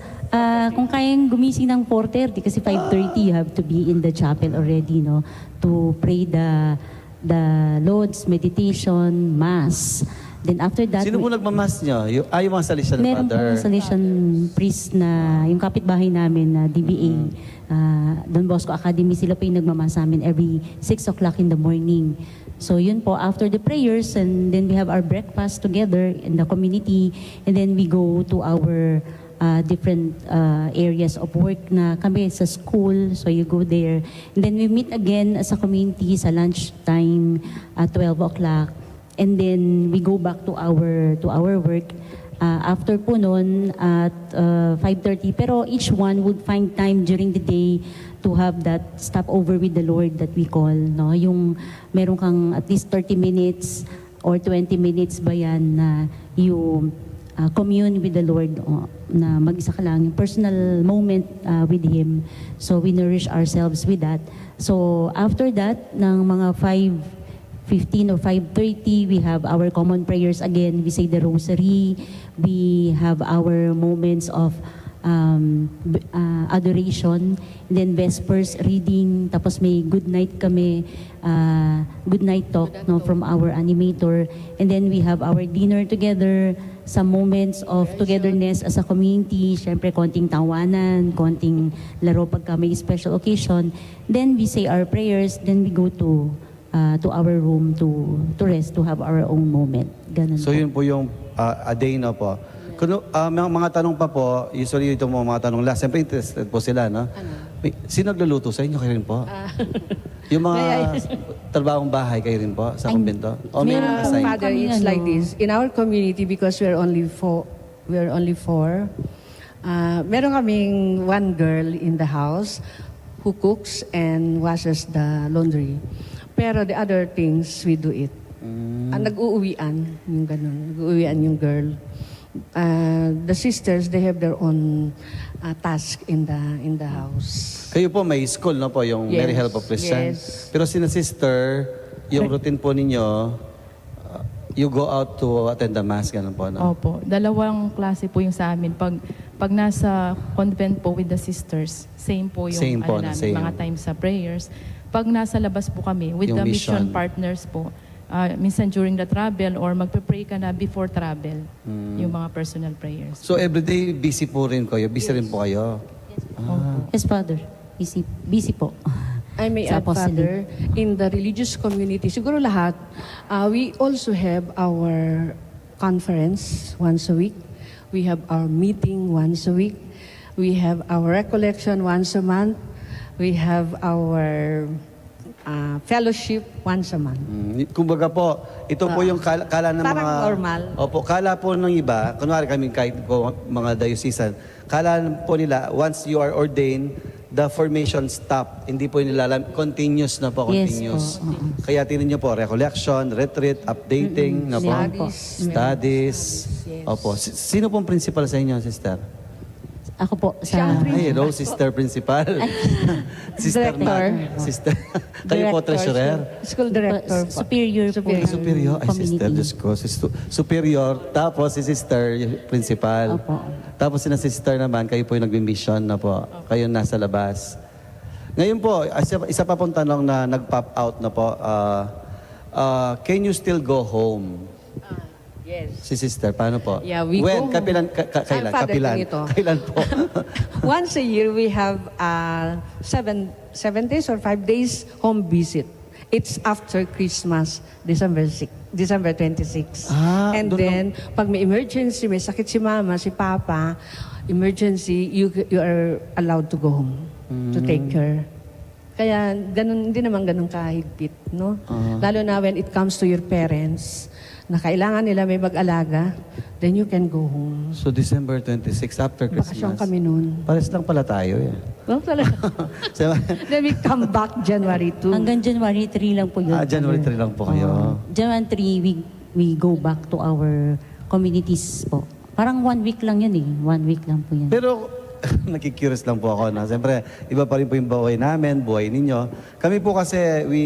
kung kayang gumising ng 4:30, kasi 5:30 you have to be in the chapel already, no? To pray the the Loads, meditation, Mass. Then after that, Sino po nagmamas nyo? Yung mga Salesian meron Father. pong Salesian priest na yung kapitbahay namin na DBA, Don Bosco Academy, sila po yung nagmamas sa amin every 6 o'clock in the morning. So yun po, after the prayers, and then we have our breakfast together in the community, and then we go to our different areas of work na kami sa school, so you go there. And then we meet again as a community sa lunchtime at 12 o'clock. And then we go back to our work. After po noon at 5:30, pero each one would find time during the day to have that stopover with the Lord that we call, no? Yung meron kang at least 30 minutes or 20 minutes ba yan na you commune with the Lord, na mag-isa ka lang, yung personal moment with Him. So we nourish ourselves with that. So after that, ng mga 5:15 or 5:30, we have our common prayers again. We say the rosary. We have our moments of adoration. And then Vespers reading. Tapos may good night kami. Good night talk, no, from our animator. And then we have our dinner together. Some moments of togetherness as a community. Siyempre, konting tawanan, konting laro pagka may special occasion. Then we say our prayers. Then we go to our room to rest, to have our own moment. Ganun So po. yun po yung a day na po. Kung mga tanong pa po, usually ito mga tanong last, siyempre interested po sila, no? Sino nagluluto sa inyo? Kayo rin po? Yung mga trabahong bahay, kayo rin po sa kumbento? O may meron mga po, assign? Father, it's like this. In our community, because we're only four, meron kaming one girl in the house who cooks and washes the laundry. Pero the other things, we do it. Nag-uuwian, yung ganun. Nag-uuwian yung girl. The sisters, they have their own task in the house. Kayo po may school, no po, yung Yes, Mary Help of Christian. yes. Pero sina sister, yung routine po ninyo, you go out to attend the mass, ganun po, no? Opo, dalawang klase po yung sa amin. Pag nasa convent po with the sisters, same po yung Same po, namin, same. mga times sa prayers. Pag nasa labas po kami with Yung the mission mission. partners po, minsan during the travel or magpe-pray ka na before travel, yung mga personal prayers. So everyday busy po rin kayo, busy rin po kayo. Yes, Father. Busy po. I may Sa add, apostolic. Father, in the religious community, siguro lahat, we also have our conference once a week. We have our meeting once a week. We have our recollection once a month. We have our fellowship once a month. Kumbaga po, ito po yung kala ng Parang mga... normal. Opo, kala po ng iba, kunwari kami kahit po mga diocesan, kala po nila, once you are ordained, the formation stop. Hindi po nila alam, continuous na po, Yes continuous. po, oo. Kaya tinan niyo po, recollection, retreat, updating, na po. Studies. Opo. Sino pong principal sa inyo, sister? Ako po Siya sa... ang Ay, Rose, sister principal. Sister Director. Sister. Kayo po, treasurer. School director po. Superior po. Superior. ng Superior. Ay, community. sister, Diyos ko. Superior. Tapos si sister, yung principal. Opo. Tapos si sister naman, kayo po yung nag-mission na po. Kayo nasa labas. Ngayon po, isa pa pong tanong na nag-pop out na po. Can you still go home? Yes. Si sister, paano po? Yeah, we When? go home. Kailan? Father, Kapilan? ganito. Kailan po? Once a year, we have 7 days or 5 days home visit. It's after Christmas, December 26. And doon then, pag may emergency, may sakit si mama, si papa, emergency, you are allowed to go home to take care. Kaya ganun, hindi naman ganun kahigpit, no? Lalo na when it comes to your parents, na kailangan nila may mag-alaga, then you can go home. So December 26, after Christmas. Bakasyon kami noon. Pares lang pala tayo. Eh. Well, talaga. Then we come back January 2. Hanggang January 3 lang po yun. January 3 lang po kayo. January 3, we go back to our communities po. Parang 1 week lang yun eh. 1 week lang po yun. Pero nakikurious lang po ako na siyempre iba pa rin po yung buhay namin, buhay ninyo. Kami po kasi we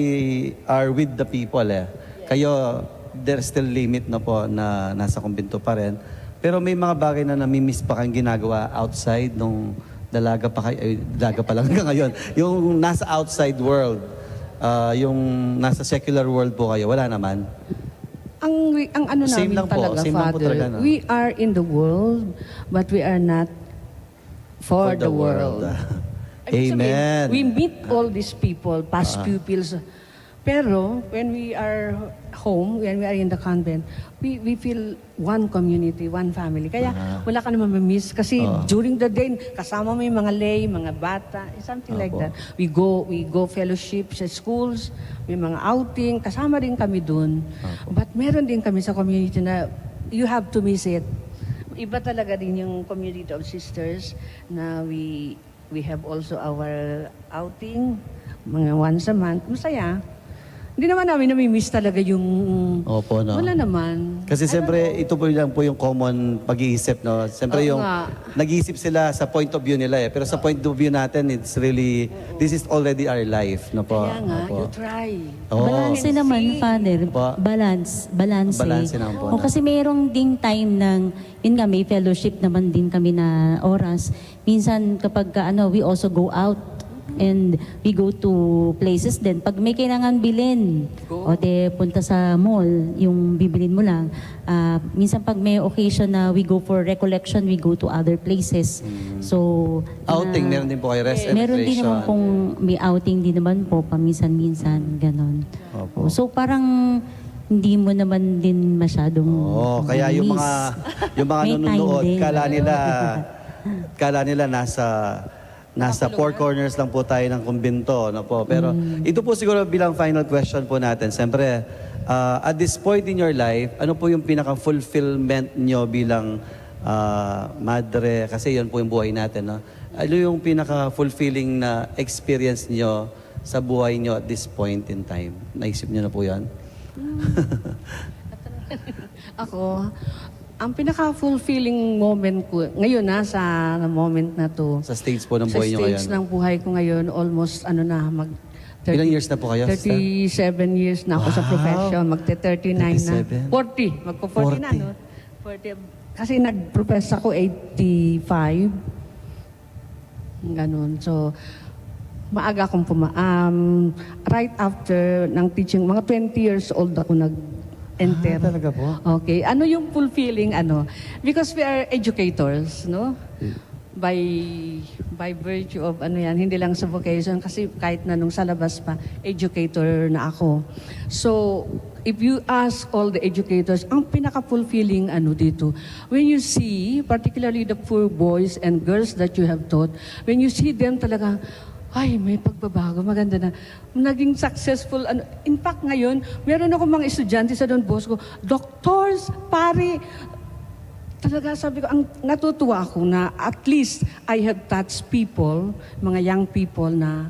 are with the people eh. Kayo, there's still limit na po na nasa kumbento pa rin. Pero may mga bagay na namimiss pa kayong ginagawa outside nung dalaga pa kayo, dalaga pa lang hanggang ngayon. Yung nasa outside world. yung nasa secular world po kayo, wala naman. Ang ano Same namin lang po, talaga, same lang po Father, talaga, no? we are in the world, but we are not for the world. Ibig sabihin, Amen. we meet all these people, past pupils. Pero when we are home, when we are in the convent, we feel one community, one family. Kaya wala ka naman ma-miss. Kasi during the day, kasama mo yung mga lay, mga bata, something like that. We go fellowship sa schools, may mga outing, kasama rin kami dun. But meron din kami sa community na you have to miss it. Iba talaga din yung community of sisters na we have also our outing, mga once a month. Masaya. Hindi naman namin nami-miss talaga yung... Opo, no? Wala naman. Kasi siyempre, ito po lang po yung common pag-iisip, no? Siyempre Oo yung nga. nag-iisip sila sa point of view nila eh. Pero sa point of view natin, it's really, this is already our life, no po? Kaya nga, Opo. you try. Oo. Balanse naman, Father. Pa. Balanse. Balanse naman po, O no? kasi mayroong ding time ng, yun nga, may fellowship naman din kami na oras. Minsan kapag we also go out and we go to places din. Pag may kailangan bilhin, o de punta sa mall, yung bibilin mo lang. Minsan pag may occasion na we go for recollection, we go to other places. So, Outing, meron din po kayo, rest and meron din naman recreation. pong may outing din naman po, paminsan-minsan, ganon. Opo. So parang hindi mo naman din masyadong Oo, kaya yung miss. mga May time nanonood, din. kala nila nasa four corners lang po tayo ng kumbento, no po. Pero ito po siguro bilang final question po natin. Siyempre, at this point in your life, ano po yung pinaka-fulfillment nyo bilang madre? Kasi yun po yung buhay natin, no? Ano yung pinaka-fulfilling na experience nyo sa buhay nyo at this point in time? Naisip nyo na po yan? Ako, ang pinaka-fulfilling moment ko, ngayon sa moment na to, Sa stage po ng sa buhay nyo stage ngayon? ng buhay ko ngayon, almost mag Ilang years na po kayo, sister? 37 years na ako sa Wow. profession, magte-39 na. 37. 40, magpo-40 na, no? 40. Kasi nag-profess ako 85. Ganon. So, maaga akong right after ng teaching, mga 20 years old ako nag-enter. Talaga po? Okay. Ano yung fulfilling, Because we are educators, no? By virtue of hindi lang sa vocation, kasi kahit na nung sa labas pa, educator na ako. So, if you ask all the educators, ang pinaka-fulfilling dito, when you see, particularly the poor boys and girls that you have taught, when you see them talaga, ay, may pagbabago, maganda na. Naging successful. In fact, ngayon, meron ako mga estudyante sa Don Bosco, doctors, pare, talaga sabi ko, natutuwa ako na at least I have touched people, mga young people na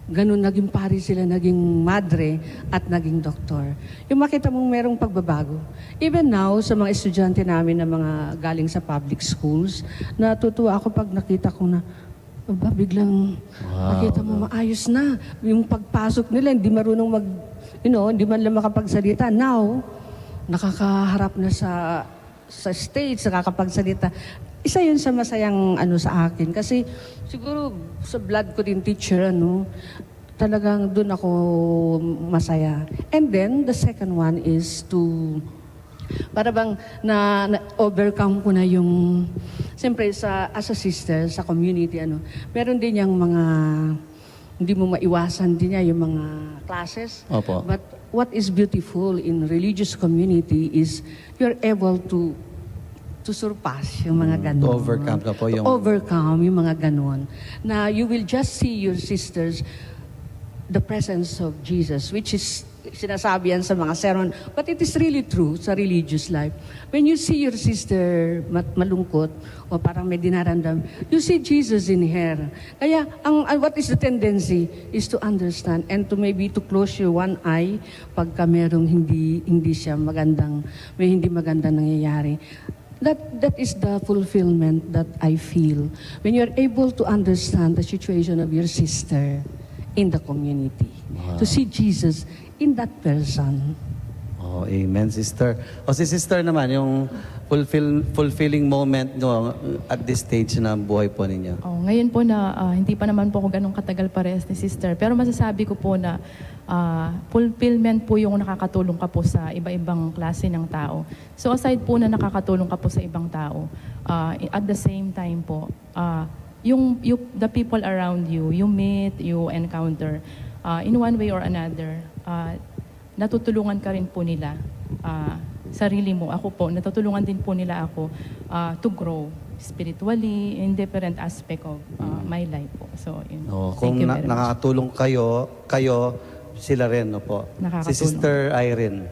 ganun, naging pare sila, naging madre at naging doktor. Yung makita mong merong pagbabago. Even now, sa mga estudyante namin na mga galing sa public schools, natutuwa ako pag nakita ko na, biglang nakita mo maayos na. Yung pagpasok nila, hindi marunong hindi man lang makapagsalita. Now, nakakaharap na sa stage, nakakapagsalita. Isa yun sa masayang sa akin. Kasi siguro sa blood ko din teacher, talagang doon ako masaya. And then, the second one is para bang na-overcome ko na yung, siyempre as a sister, sa community, meron din yung mga, hindi mo maiwasan din niya yung mga classes. Opo. But what is beautiful in religious community is you're able to surpass yung mga ganon. To overcome na po yung... To overcome yung mga ganon. Na you will just see your sisters, the presence of Jesus, which is sinasabi yan sa mga sermon. But it is really true sa religious life. When you see your sister malungkot o parang may dinaramdam, you see Jesus in her. Kaya, what is the tendency is to understand and to maybe to close your one eye pagka merong hindi siya may hindi magandang nangyayari. That is the fulfillment that I feel when you're able to understand the situation of your sister in the community. To see Jesus in that person. Oh, amen, sister. O si sister naman, yung fulfilling moment no, at this stage na buhay po ninyo. Oh, ngayon po na hindi pa naman po ako ganun katagal parehas ni sister. Pero masasabi ko po na fulfillment po yung nakakatulong ka po sa iba-ibang klase ng tao. So aside po na nakakatulong ka po sa ibang tao, at the same time po, the people around you, you meet, you encounter, in one way or another, natutulungan ka rin po nila. Sarili mo, ako po, natutulungan din po nila ako to grow spiritually in different aspect of my life po. So, yun. Oh, Thank kung you very much. nakakatulong kayo, sila rin, no po. Si Nakakatulong. Sister Irene.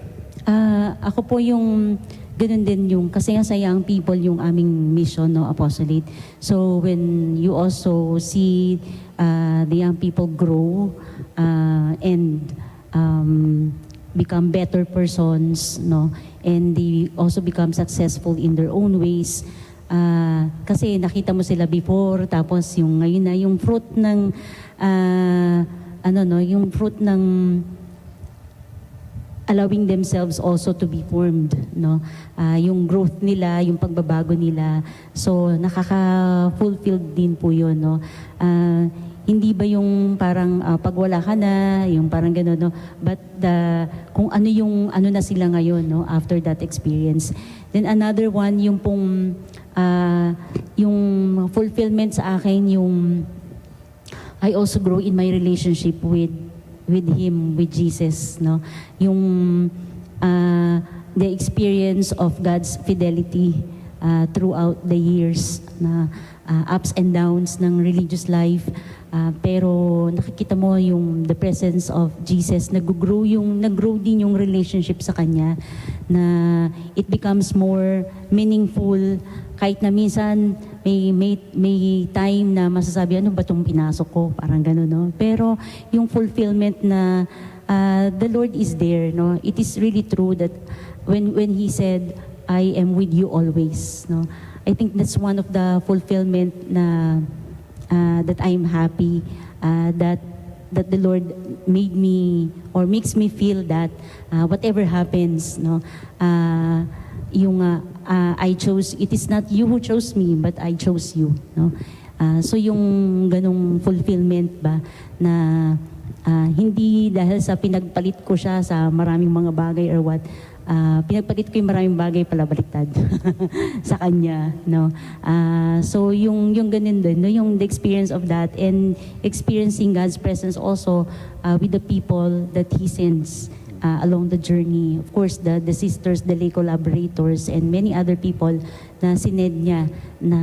Ako po yung ganun din yung kasi nga sa young people yung aming mission no apostolate. So when you also see the young people grow and become better persons no and they also become successful in their own ways. Kasi nakita mo sila before tapos yung ngayon na yung fruit ng yung fruit ng allowing themselves also to be formed, no? Yung growth nila, yung pagbabago nila. So, nakaka-fulfilled din po yun, no? Hindi ba yung parang pag wala ka na, yung parang gano'n, no? But kung ano na sila ngayon, no? After that experience. Then another one, yung pong, yung fulfillment sa akin, yung I also grow in my relationship with Him, with Jesus, no? Yung the experience of God's fidelity throughout the years na ups and downs ng religious life. Pero nakikita mo yung the presence of Jesus, nag-grow din yung relationship sa Kanya na it becomes more meaningful kahit na minsan may time na masasabi, ano ba itong pinasok ko? Parang gano'n, no? Pero yung fulfillment na the Lord is there, no? It is really true that when He said, I am with you always, no? I think that's one of the fulfillment na that I'm happy that the Lord made me or makes me feel that whatever happens, no? I chose, it is not you who chose me, but I chose you, no? So yung ganong fulfillment ba na hindi dahil sa pinagpalit ko siya sa maraming mga bagay or what, pinagpalit ko yung maraming bagay pala baliktad sa kanya, no? So yung ganun din, no? Yung the experience of that and experiencing God's presence also with the people that He sends along the journey. Of course, the sisters, the lay collaborators, and many other people na sined niya na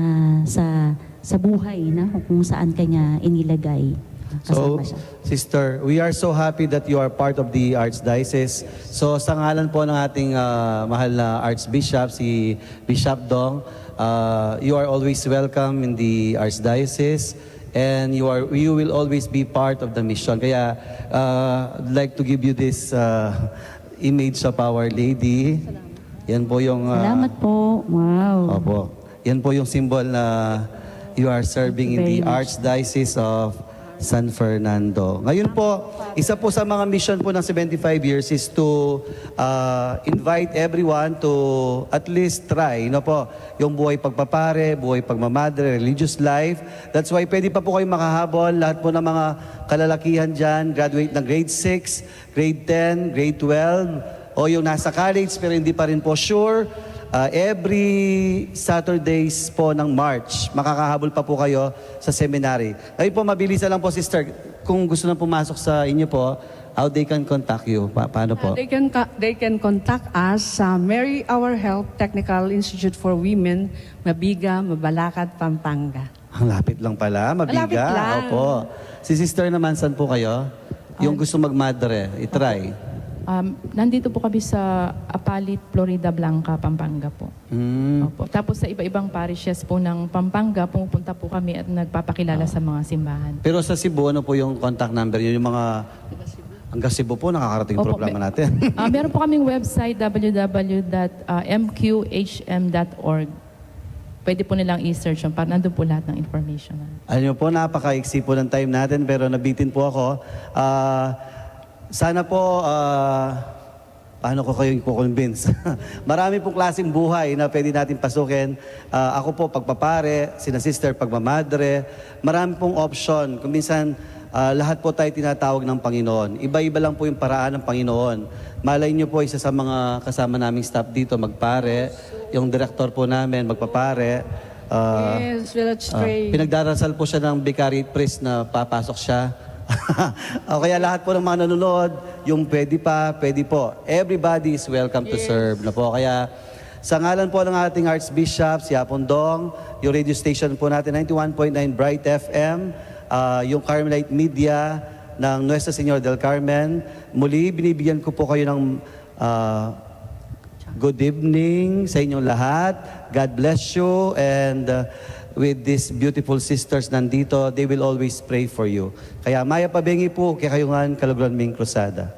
sa buhay na kung saan kanya inilagay. So, Kasama siya. Sister, we are so happy that you are part of the Archdiocese. So, sa ngalan po ng ating mahal na Archbishop, si Bishop Dong, you are always welcome in the Archdiocese and you will always be part of the mission. Kaya, I'd like to give you this image of Our Lady. Yan po yung... Salamat po. Wow. Opo. Yan po yung symbol na you are serving in the Archdiocese of San Fernando. Ngayon po, isa po sa mga mission po ng 75 years is to invite everyone to at least try, no po, yung buhay pagpapare, buhay pagmamadre, religious life. That's why pwede pa po kayo makahabol. Lahat po ng mga kalalakihan dyan, graduate ng grade 6, grade 10, grade 12, o yung nasa college pero hindi pa rin po sure. Every Saturdays po ng March, makakahabol pa po kayo sa seminary. Ngayon po, mabilisan lang po, sister. Kung gusto na pumasok sa inyo po, how they can contact you? Paano po? They can contact us sa Mary Our Help Technical Institute for Women, Mabiga, Mabalacat, Pampanga. Ang lapit lang pala, Mabiga. Malapit lang. Opo. Si sister naman, saan po kayo? Yung gusto magmadre, itry. Nandito po kami sa Apalit, Florida Blanca, Pampanga po. Opo. Tapos sa iba-ibang parishes po ng Pampanga, pumupunta po kami at nagpapakilala sa mga simbahan. Pero sa Cebu, ano po yung contact number? Yun yung mga... Hanggang Cebu po, nakakarating Opo, problema natin. Meron po kaming website, www.mqhm.org. Pwede po nilang i-search yun, para nandun po lahat ng information. Alam niyo po, napaka-iksi po ng time natin, pero nabitin po ako. Sana po paano ko kayo i-convince? Marami pong klaseng buhay na pwede natin pasukin. Ako po, pagpapare, sina sister, pagmamadre. Marami pong option. Kung minsan, lahat po tayo tinatawag ng Panginoon. Iba-iba lang po yung paraan ng Panginoon. Malay niyo po, isa sa mga kasama naming staff dito, magpare. Yung director po namin, magpapare. Yes, let's pray. Pinagdarasal po siya ng vicariate priest na papasok siya. O kaya lahat po ng mga nanonood, yung pwede po. Everybody is welcome to serve na po. Kaya sa ngalan po ng ating Archbishop, si Apondong, yung radio station po natin, 91.9 Bright FM, yung Carmelite Media ng Nuestra Señora del Carmen, muli binibigyan ko po kayo ng good evening sa inyong lahat. God bless you and with these beautiful sisters nandito, they will always pray for you. Kaya maya pabengi po, kaya kayungan Kalugran Ming Cruzada.